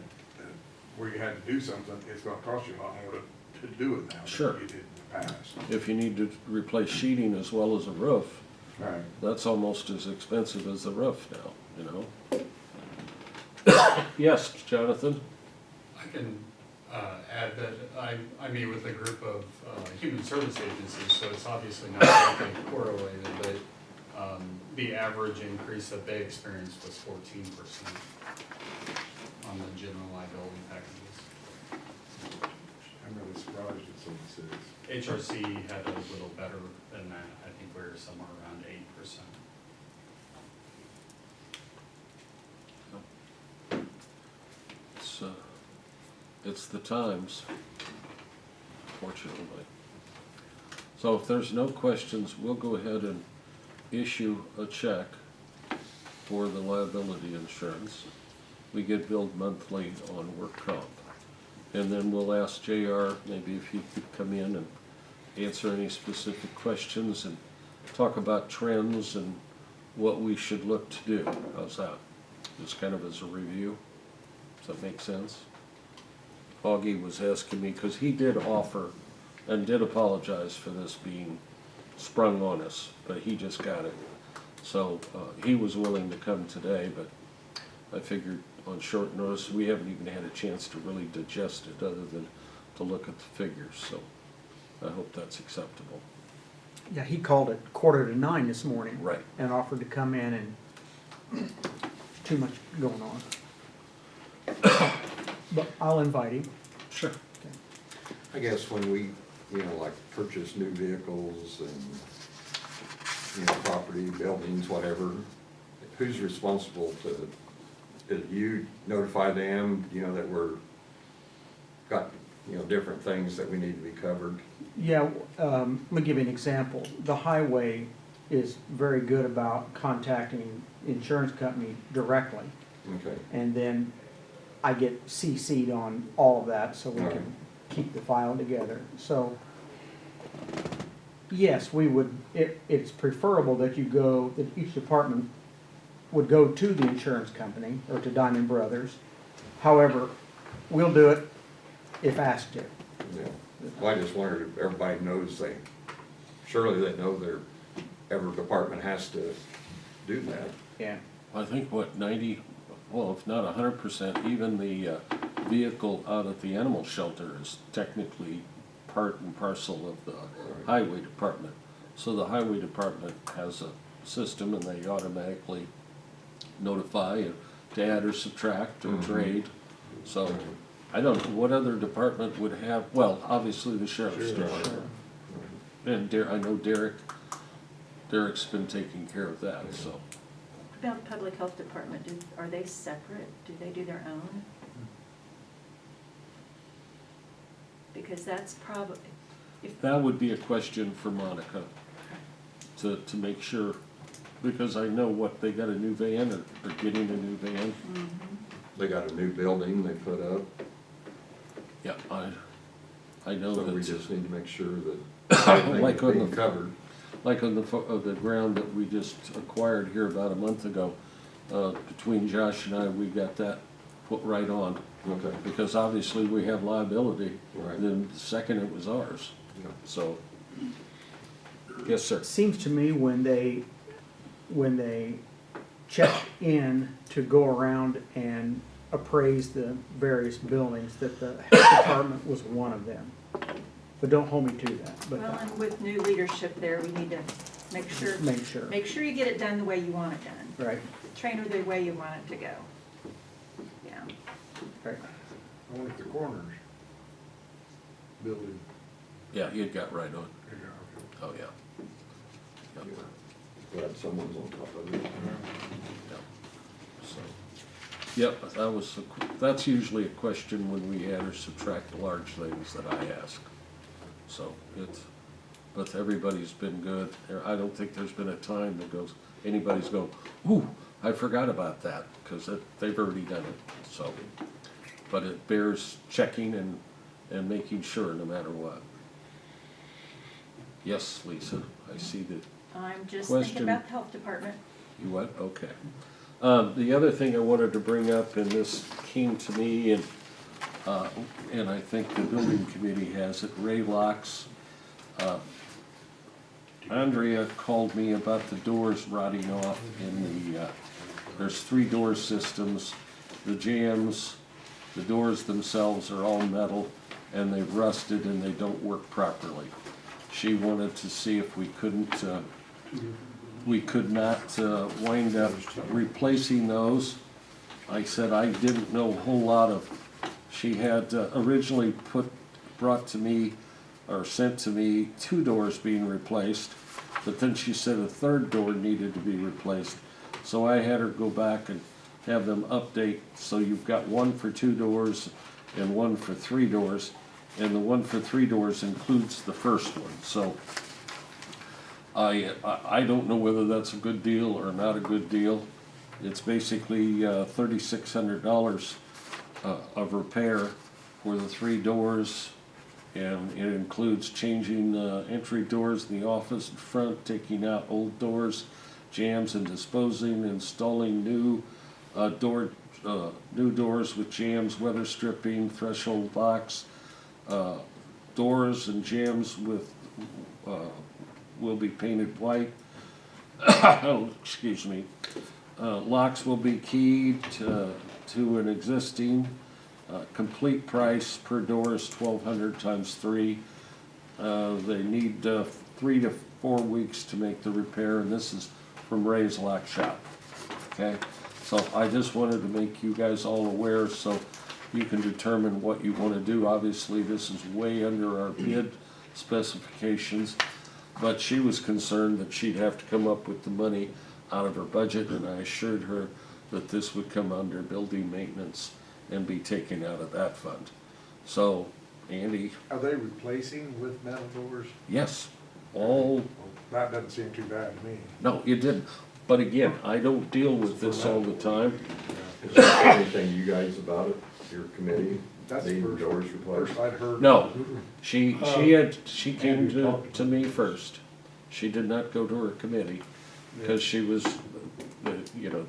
where you had to do something, it's gonna cost you a lot more to do it now Sure. than you did in the past. If you need to replace sheeting as well as a roof, Right. that's almost as expensive as the roof now, Yes, Jonathan? I can add that I meet with a group of human service agencies, so it's obviously not directly correlated, but the average increase that they experienced was 14% on the general liability packages. I'm really surprised at some cities. HRC had a little better than that. I think we were somewhere around 8%. It's the times, fortunately. So if there's no questions, we'll go ahead and issue a check for the liability insurance. We get billed monthly on work comp. And then we'll ask JR, maybe if he could come in and answer any specific questions and talk about trends and what we should look to do. How's that? Just kind of as a review. Does that make sense? Augie was asking me, because he did offer and did apologize for this being sprung on us, but he just got it. So he was willing to come today, but I figured on short notice, we haven't even had a chance to really digest it other than to look at the figures, so I hope that's acceptable. Yeah, he called at 8:45 this morning. Right. And offered to come in and too much going on. But I'll invite him. Sure. I guess when we you know, like purchase new vehicles and, you know, property, buildings, whatever, who's responsible to, did you notify them, you know, that we're got, you know, different things that we need to be covered? Yeah, let me give you an example. The highway is very good about contacting insurance company directly. Okay, And then I get CC'd on all of that so we All right. can keep the file together. So, yes, we would, it's preferable that you go, that each department would go to the insurance company or to Diamond Brothers. However, we'll do it if asked to. yeah. Well, I just wondered if everybody knows surely they know every department has to do that. Yeah. I think what, 90, well, if not 100%, even the vehicle out at the animal shelter is technically part and parcel of the highway department. So the highway department has a system and they automatically notify to add or subtract or Mhm. trade. So I don't know what other department would have, well, obviously the sheriff's Sure. department. And I know Derek's been taking care of that, so. What about public health department? Are they separate? Do they do their own? Because that's probably, if, That would be a question for Monica to make sure, because I know what, they got a new van or getting a new van. They got a new building they put up, Yeah, I know so we that, just need to make sure that Like everything's on being the- covered. like on the ground that we just acquired here about a month ago, between Josh and I, we got that put right on. Okay. Because obviously we have liability, Right. then the second it was ours, Yeah. so. Yes, sir. It seems to me when they check in to go around and appraise the various buildings, that the health department was one of them. But don't hold me to that, but well, and with new leadership there, we need to make sure, make sure, you get it done the way you want it done. right, Train her the way you want it to go. Yeah. right. I wonder if the coroner's building, Yeah, you got right on. okay. Oh, yeah. Yep. Glad someone's on top of it. Yep. So, yep, that's usually a question when we add or subtract large things that I ask. So but everybody's been good. I don't think there's been a time that anybody's go, ooh, I forgot about that, because they've already done it, so. But it bears checking and making sure no matter what. Yes, Lisa, I see that. I'm just Question. thinking about the health department. You what? Okay. The other thing I wanted to bring up, and this came to me, and I think the building committee has it, Ray Locks. Andrea called me about the doors rotting off in there's 3 door systems. The jambs, the doors themselves are all metal, and they've rusted and they don't work properly. She wanted to see if we could not wind up replacing those. I said I didn't know a whole lot of, she had originally brought to me, or sent to me, 2 doors being replaced, but then she said a 3rd door needed to be replaced. So I had her go back and have them update, so you've got 1 for 2 doors and 1 for 3 doors, and the 1 for 3 doors includes the first one. So I don't know whether that's a good deal or not a good deal. It's basically $3,600 of repair for the 3 doors, and it includes changing entry doors in the office in front, taking out old doors, jams and disposing, installing new doors with jams, weather stripping, threshold locks, doors and jams will be painted white. Oh, excuse me. Locks will be keyed to an existing. Complete price per door is $1,200 times 3. They need 3 to 4 weeks to make the repair, and this is from Ray's Lock Shop. Okay, so I just wanted to make you guys all aware so you can determine what you want to do. Obviously, this is way under our bid specifications, but she was concerned that she'd have to come up with the money out of her budget, and I assured her that this would come under building maintenance and be taken out of that fund. So, Andy, Are they replacing with metal doors? yes, all, That doesn't seem too bad to me. no, it didn't. But again, I don't deal with this all the time. Is there anything you guys about it, your committee, That's the needing doors replaced? First I'd heard. No, she came to me first. She did not go to her committee, because she was,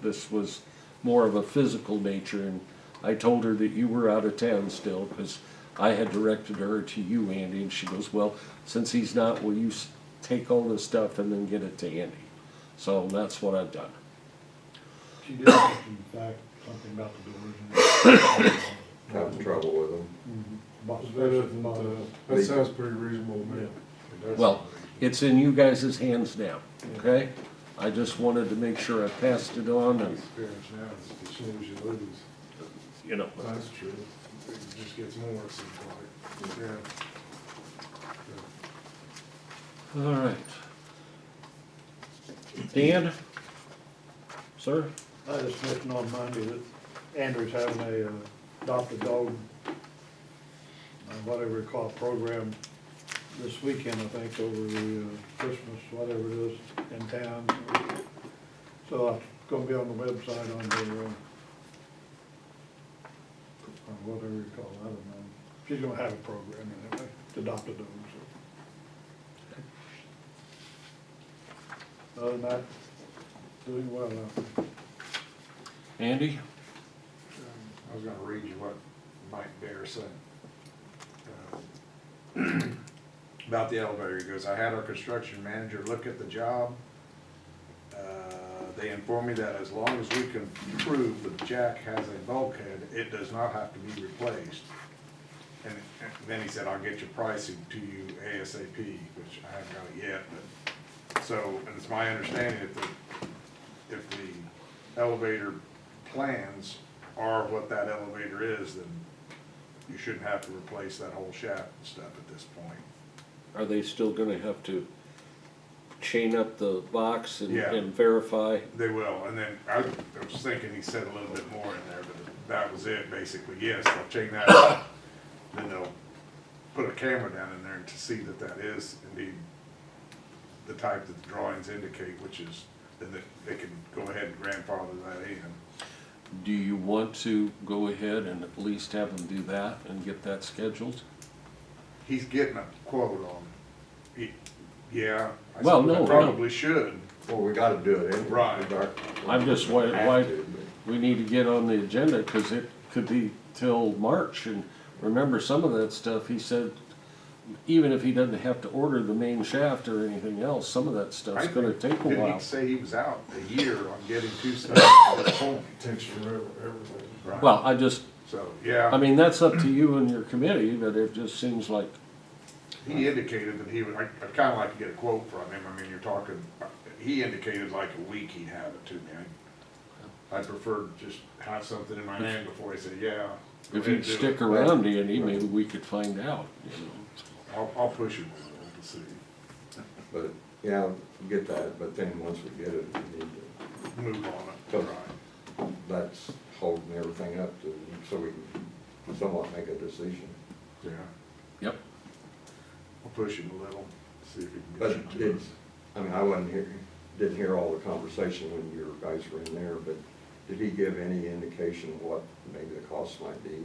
this was more of a physical nature, and I told her that you were out of town still, because I had directed her to you, Andy, and she goes, well, since he's not, will you take all this stuff and then get it to Andy? So that's what I've done. She did mention, in fact, something about the doors. Having trouble with them? That sounds pretty reasonable to me. It does Well, sound it's in you guys' hands now, okay? I just wanted to make sure I passed it on and, Experience now, is as soon as you lose. you know. That's true. It just gets more, it seems like. Yeah. All right. Dan? Sir? I just mentioned on Monday that Andrew's having a adopted dog, whatever you call it, program this weekend, I think, over the Christmas, whatever it is, in town. So it's gonna be on the website on the, whatever you call it, I don't know. She's gonna have a program anyway, to adopt a dog, so. Other than that, doing well out there. Andy? I was gonna read you what Mike Bear said. About the elevator, he goes, I had our construction manager look at the job. They informed me that as long as we can prove that the jack has a bulkhead, it does not have to be replaced. And then he said, I'll get your pricing to you ASAP, which I haven't got it yet, but, so, and it's my understanding if the elevator plans are what that elevator is, then you shouldn't have to replace that whole shaft and stuff at this point. Are they still gonna have to chain up the box and, Yeah. and verify? They will, and then I was thinking he said a little bit more in there, but that was it, basically. Yes, they'll chain that up, then they'll put a camera down in there to see that that is indeed the type that the drawings indicate, which is, then they can go ahead and grandfather that in. Do you want to go ahead and at least have them do that and get that scheduled? He's getting a quote on, yeah, I Well, suppose I no, probably should. Well, we gotta do it anyway. Right. I'm just, why, Have to, but- we need to get on the agenda, cause it could be till March, and remember, some of that stuff, he said, even if he doesn't have to order the main shaft or anything else, some of that stuff's gonna take a Didn't while. he say he was out a year on getting two stuff at this point? It takes forever, everything. Right. Well, So, yeah. I mean, that's up to you and your committee, but it just seems like, He indicated that he would, I'd kinda like to get a quote from him, I mean, you're talking, he indicated like a week he'd have it to me. I prefer to just have something in my hand before I say, yeah. go if ahead you'd and do stick it. around, Andy, maybe we could find out, you know. I'll push him a little to see, But, yeah, get that, but then once we get it, we need to, move on it, So- right. that's holding everything up to, so we can somewhat make a decision. Yeah, Yep. I'll push him a little, see if he can But get you to it's, I mean, I wasn't here, didn't hear all the conversation when you guys were in there, but did he give any indication of what maybe the cost might be?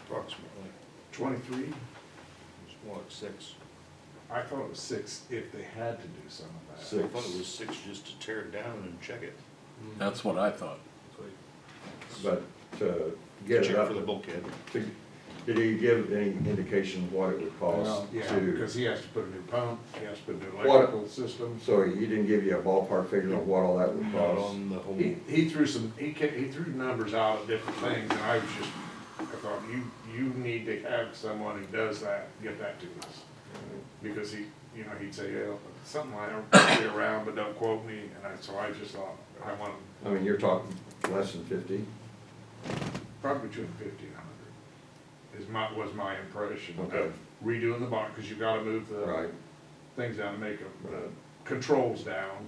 approximately 23? It's more like 6. I thought it was 6 if they had to do some of that. Six. I thought it was 6 just to tear it down and check it. That's what I thought. But to get it Check up, for the bulkhead. did he give any indication of what it would cost Well, yeah, to? because he has to put a new pump, he has to put a new What- electrical system. So he didn't give you a ballpark figure of what all that would Not cost? on the whole. He threw some, he threw numbers out of different things, and I was just, I thought, you need to have someone who does that, get that to us. Because he, you know, he'd say, yeah, something like, I'll be around, but don't quote me, and so I just thought, I want, I mean, you're talking less than 50? probably between 50 and 100. was my impression Okay. of redoing the barn, cause you gotta move the Right, things down to make them, controls down,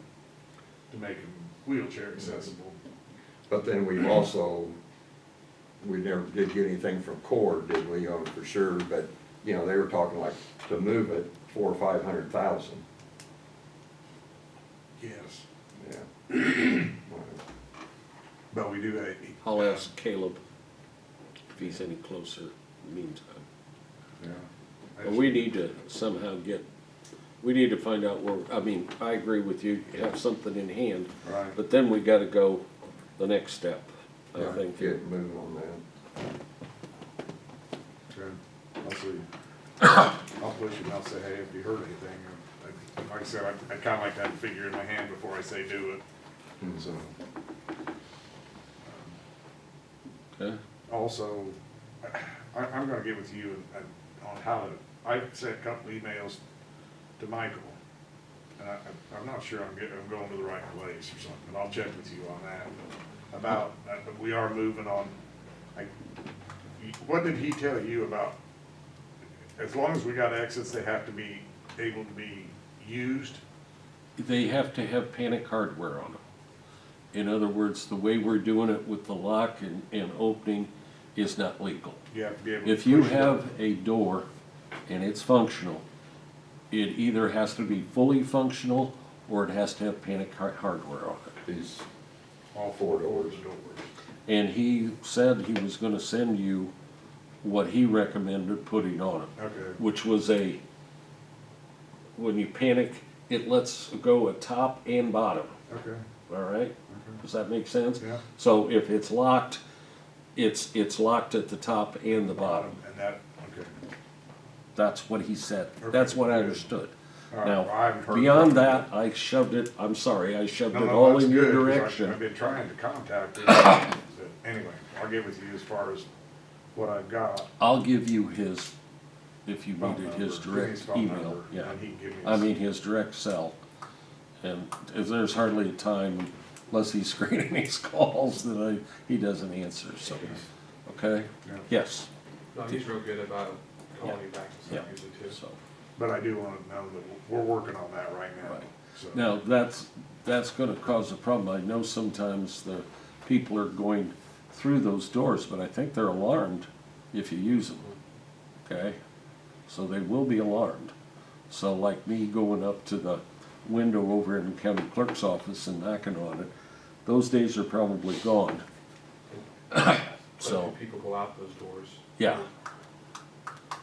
to make them wheelchair accessible. but then we also, we never did get anything from Cord, did we, on for sure, but, you know, they were talking like to move it, 400,000 or 500,000, Yes. yeah. But we do have. I'll ask Caleb if he's any closer in the meantime. Yeah. But we need to somehow we need to find out where, I mean, I agree with you, have something in hand, Right. but then we gotta go the next step, I Right. think. Get moving on that. Okay. I'll see. I'll push him, I'll say, hey, if you heard anything, like I said, I'd kinda like to have a figure in my hand before I say do it, so. Okay, Also, I'm gonna get with you on how to, I sent a couple emails to Michael, and I'm not sure I'm going to the right place or something, but I'll check with you on that. About, we are moving on, like, what did he tell you about, as long as we got exits, they have to be able to be used? they have to have panic hardware on them. In other words, the way we're doing it with the lock and opening is not legal. You have to be able to. If you push it have up. a door and it's functional, it either has to be fully functional or it has to have panic hardware on it. These All four doors. And he said he was gonna send you what he recommended putting on it, Okay, which was when you panic, it lets go at top and bottom, okay, all right? okay, Does that make sense? yeah. So if it's locked, it's locked at the top and the bottom. And that, okay. That's what he said. Okay, That's what I good. understood. All right, Now, well, I haven't heard beyond from that, I shoved it, I'm sorry, I shoved No, it no, all that's in your good, 'cause I've direction. been trying to contact him. But anyway, I'll get with you as far as what I've got. I'll give you his, if you Phone needed, his number. Give me direct phone email, number, yeah. and he can give me I his- mean, his direct cell. And if there's hardly a time, unless he's screening his calls, that he doesn't answer, so, okay? Yeah. Yes, No, he's real good about calling you back and yeah, stuff usually too. so. But I do wanna know that we're working on that right now, Right. so. Now, that's gonna cause a problem. I know sometimes the people are going through those doors, but I think they're alarmed if you use them, okay? So they will be alarmed. So like me going up to the window over in the county clerk's office and knocking on it, those days are probably gone. So, People go out those doors. yeah.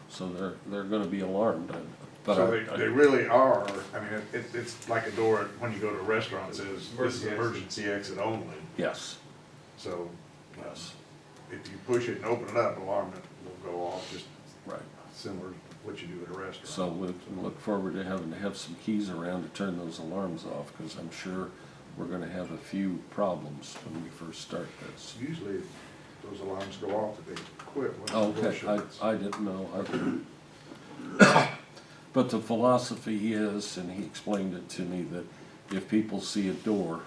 So they're gonna be alarmed, but So I. they really are, I mean, it's like a door, when you go to a restaurant, it says, this is Emergency exit. emergency exit only. Yes, So, yes, if you push it and open it up, alarm it will go off, just right. similar to what you do at a restaurant. So we look forward to having to have some keys around to turn those alarms off, because I'm sure we're gonna have a few problems when we first start this. Usually, those alarms go off if they quit once the door Okay, shuts. I didn't know. But the philosophy is, and he explained it to me, that if people see a door,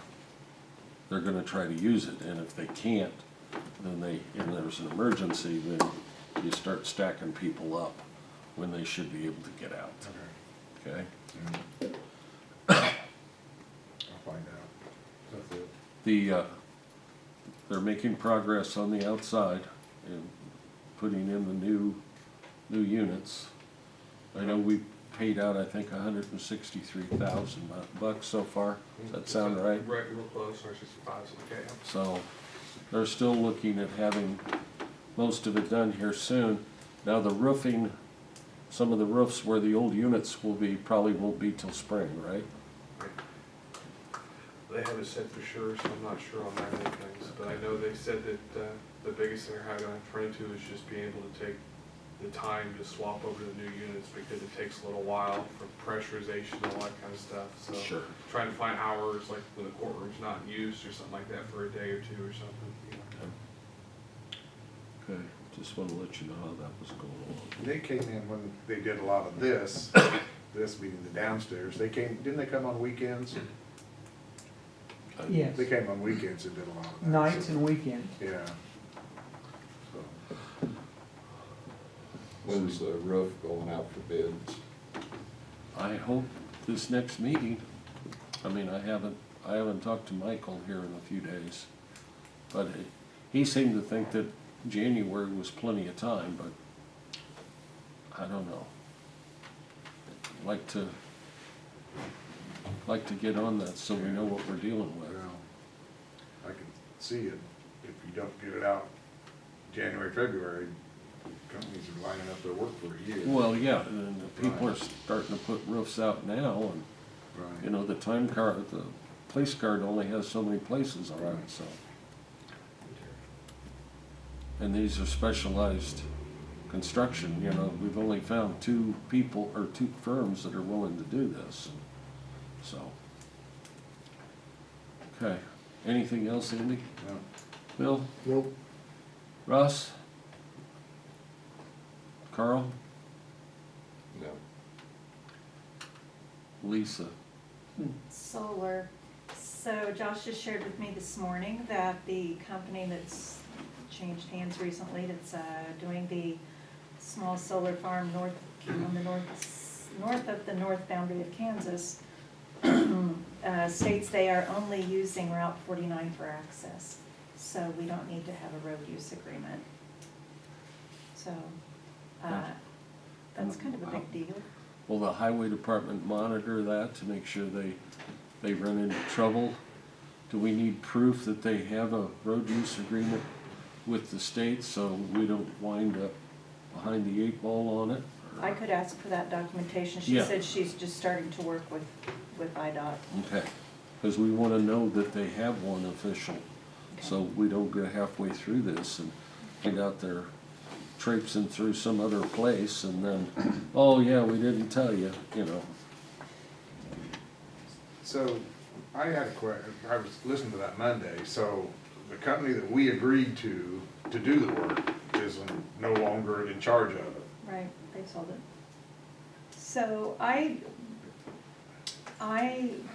they're gonna try to use it, and if they can't, then and there's an emergency, then you start stacking people up when they should be able to get out, Okay, okay? yeah. I'll find out. That's it. They're making progress on the outside and putting in the new units. I know we paid out, I think, $163,000 so far. Does that sound right? Right, real close, or 65, so okay. So they're still looking at having most of it done here soon. Now the roofing, some of the roofs where the old units will be, probably won't be till spring, right? They haven't said for sure, so I'm not sure on that many things, but I know they said that, the biggest thing they're gonna run into is just being able to take the time to swap over to the new units, because it takes a little while for pressurization and all that kind of stuff, so. Sure. Trying to find hours, like when the courtroom's not used or something like that for a day or two or something, you know. Okay, just wanna let you know how that was going along. They came in when they did a lot of this, this being the downstairs, didn't they come on weekends? Yes, They came on weekends and did a lot of that. nights so- and weekends. Yeah. So, When's the roof going out for bids? I hope this next meeting, I mean, I haven't talked to Michael here in a few days, but he seemed to think that January was plenty of time, but I don't know. Like to get on that so we know what we're dealing with. Well, I can see it, if you don't get it out January, February, companies are lining up their work for a year. Well, yeah, and the people are starting to put roofs out now, and, you Right. know, the time card, the place card only has so many places on it, so. And these are specialized construction, you know, we've only found two people, or two firms that are willing to do this, so. Okay, anything else, Andy? No. Bill? Nope. Russ? Carl? No. Lisa? Solar. So Josh just shared with me this morning that the company that's changed hands recently, that's doing the small solar farm on the north of the north boundary of Kansas, states they are only using Route 49 for access. So we don't need to have a road use agreement. So that's kind of a big deal. Will the highway department monitor that to make sure they run into trouble? Do we need proof that they have a road use agreement with the state so we don't wind up behind the eight ball on it? I could ask for that documentation. She Yeah. said she's just starting to work with IDOT. Okay, because we want to know that they have one official, so we don't go halfway through this and get out there traipsing through some other place and then, oh yeah, we didn't tell you, you know. So, I had a I was listening to that Monday, so the company that we agreed to do the work is no longer in charge of it. Right, they sold it. So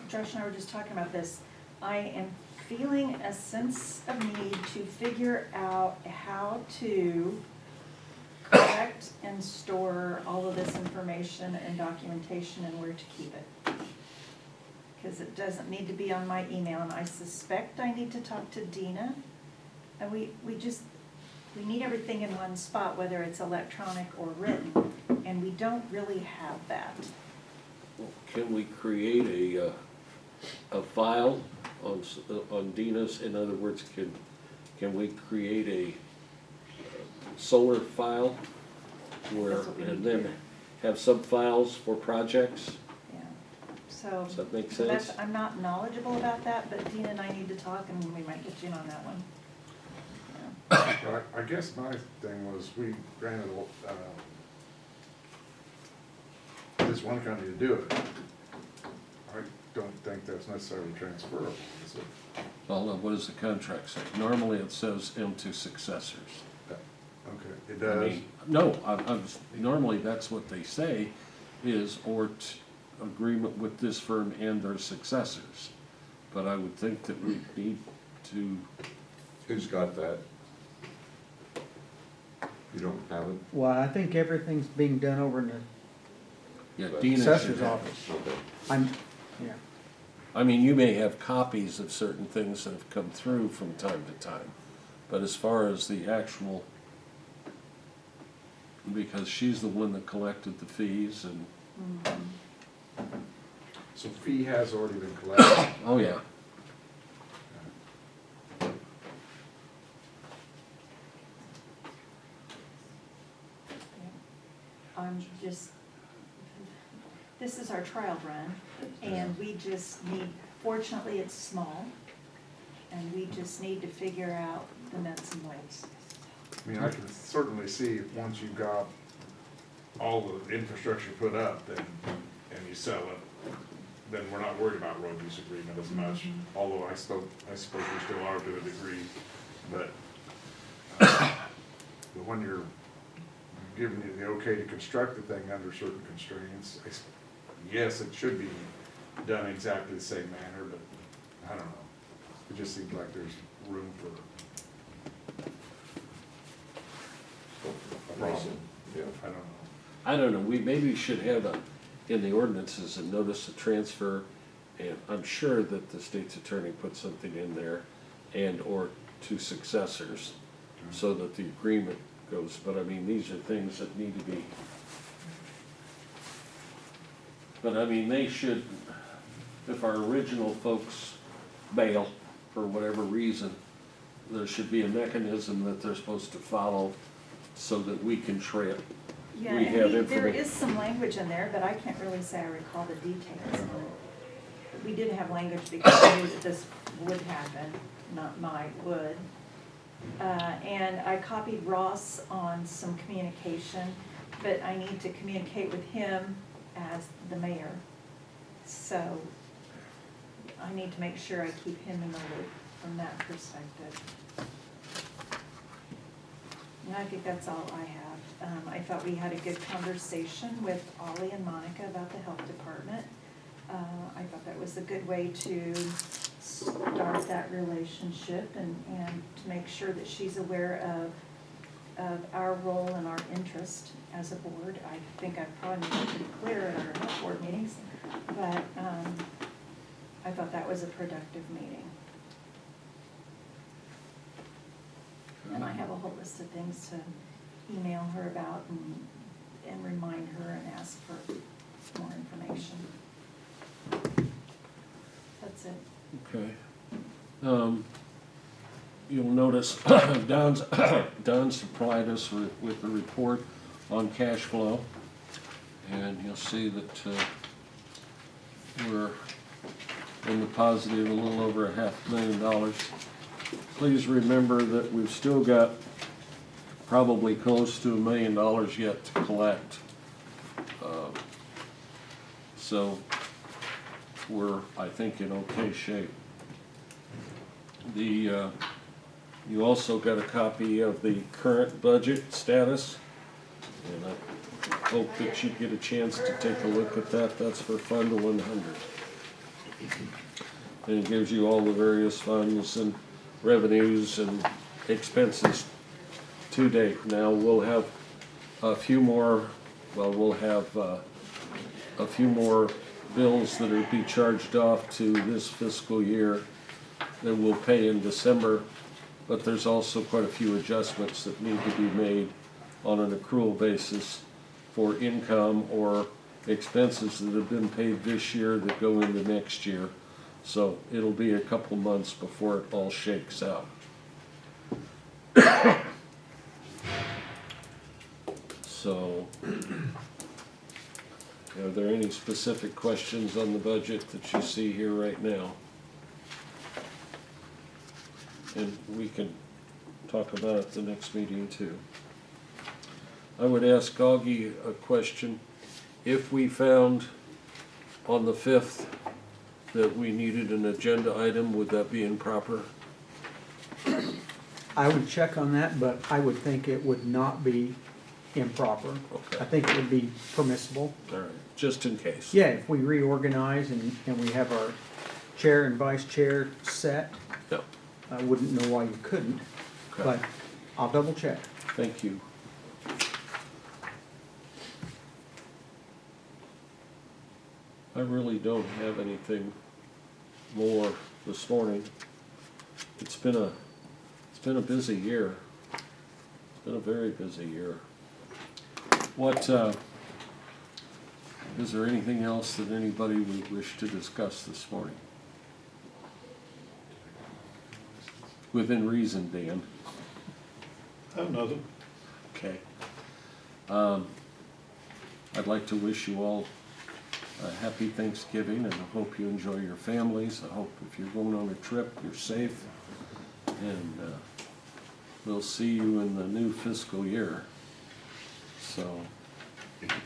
Josh and I were just talking about this. I am feeling a sense of need to figure out how to collect and store all of this information and documentation and where to keep it. Because it doesn't need to be on my email, and I suspect I need to talk to Dina. And we need everything in one spot, whether it's electronic or written, and we don't really have that. Can we create a file on Dina's, in other words, can we create a solar file where, That's what we need and to then do. have sub-files for projects? Yeah, so. Does that make so that's- sense? I'm not knowledgeable about that, but Dina and I need to talk, and we might get you in on that one. Yeah. Well, I guess my thing was, we granted this one company to do it. I don't think that's necessarily transferable, is it? Well, what does the contract say? Normally it says into successors. Okay, it I does. mean, no, normally that's what they say is, agreement with this firm and their successors. But I would think that we need to, Who's got that? You don't have it? Well, I think everything's being done over in the yeah, Dina should assessor's have. office. Okay. Yeah. I mean, you may have copies of certain things that have come through from time to time, but as far as the actual, because she's the one that collected the fees and, So fee has already been collected. oh yeah. I'm just, this is our trial run, and we just need, fortunately, it's small, and we just need to figure out the nuts and bolts. I mean, I can certainly see if once you've got all the infrastructure put up, then, and you sell it, then we're not worried about road use agreement as much, although I suppose we still are to a degree, but when you're giving you the okay to construct the thing under certain constraints, yes, it should be done exactly the same manner, but I don't know. It just seems like there's room for a problem. Mason, yeah. I don't know. I don't know, maybe we should have in the ordinances, a notice of transfer, and I'm sure that the state's attorney put something in there, and/or to successors, so that the agreement goes, but I mean, these are things that need to be. But I mean, they should, if our original folks bail for whatever reason, there should be a mechanism that they're supposed to follow so that we can trail. Yeah, We have and there information. is some language in there, but I can't really say I recall the details on it. But we did have language because I knew that this would happen, not might, would. And I copied Ross on some communication, but I need to communicate with him as the mayor. So I need to make sure I keep him in the loop from that perspective. And I think that's all I have. I thought we had a good conversation with Ollie and Monica about the health department. I thought that was a good way to start that relationship and to make sure that she's aware of our role and our interest as a board. I think I probably made it pretty clear at our health board meetings, but I thought that was a productive meeting. And I have a whole list of things to email her about and remind her and ask for more information. That's it. Okay. You'll notice Don supplied us with a report on cash flow, and you'll see that we're in the positive a little over $500,000. Please remember that we've still got probably close to $1 million yet to collect. So we're, I think, in okay shape. You also got a copy of the current budget status, and I hope that you get a chance to take a look at that. That's for Fund 100. And it gives you all the various funds and revenues and expenses to date. Now, we'll have a few more, a few more bills that will be charged off to this fiscal year that we'll pay in December, but there's also quite a few adjustments that need to be made on an accrual basis for income or expenses that have been paid this year that go into next year. So it'll be a couple months before it all shakes out. So, are there any specific questions on the budget that you see here right now? And we can talk about it at the next meeting too. I would ask Augie a question. If we found on the 5th that we needed an agenda item, would that be improper? I would check on that, but I would think it would not be improper. Okay. I think it would be permissible. All right, just in case. Yeah, if we reorganize and we have our chair and vice chair set, Yep. I wouldn't know why you couldn't, Okay. but I'll double check. Thank you. I really don't have anything more this morning. It's been a busy year. It's been a very busy year. Is there anything else that anybody would wish to discuss this morning? Within reason, Dan. I have nothing. Okay. I'd like to wish you all a happy Thanksgiving, and I hope you enjoy your families. I hope if you're going on a trip, you're safe. And we'll see you in the new fiscal year. So,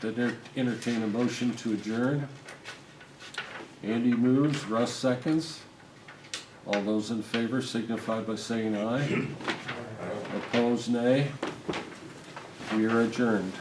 to entertain a motion to adjourn. Andy moves, Russ seconds. All those in favor signify by saying aye. Opposed, nay. We are adjourned.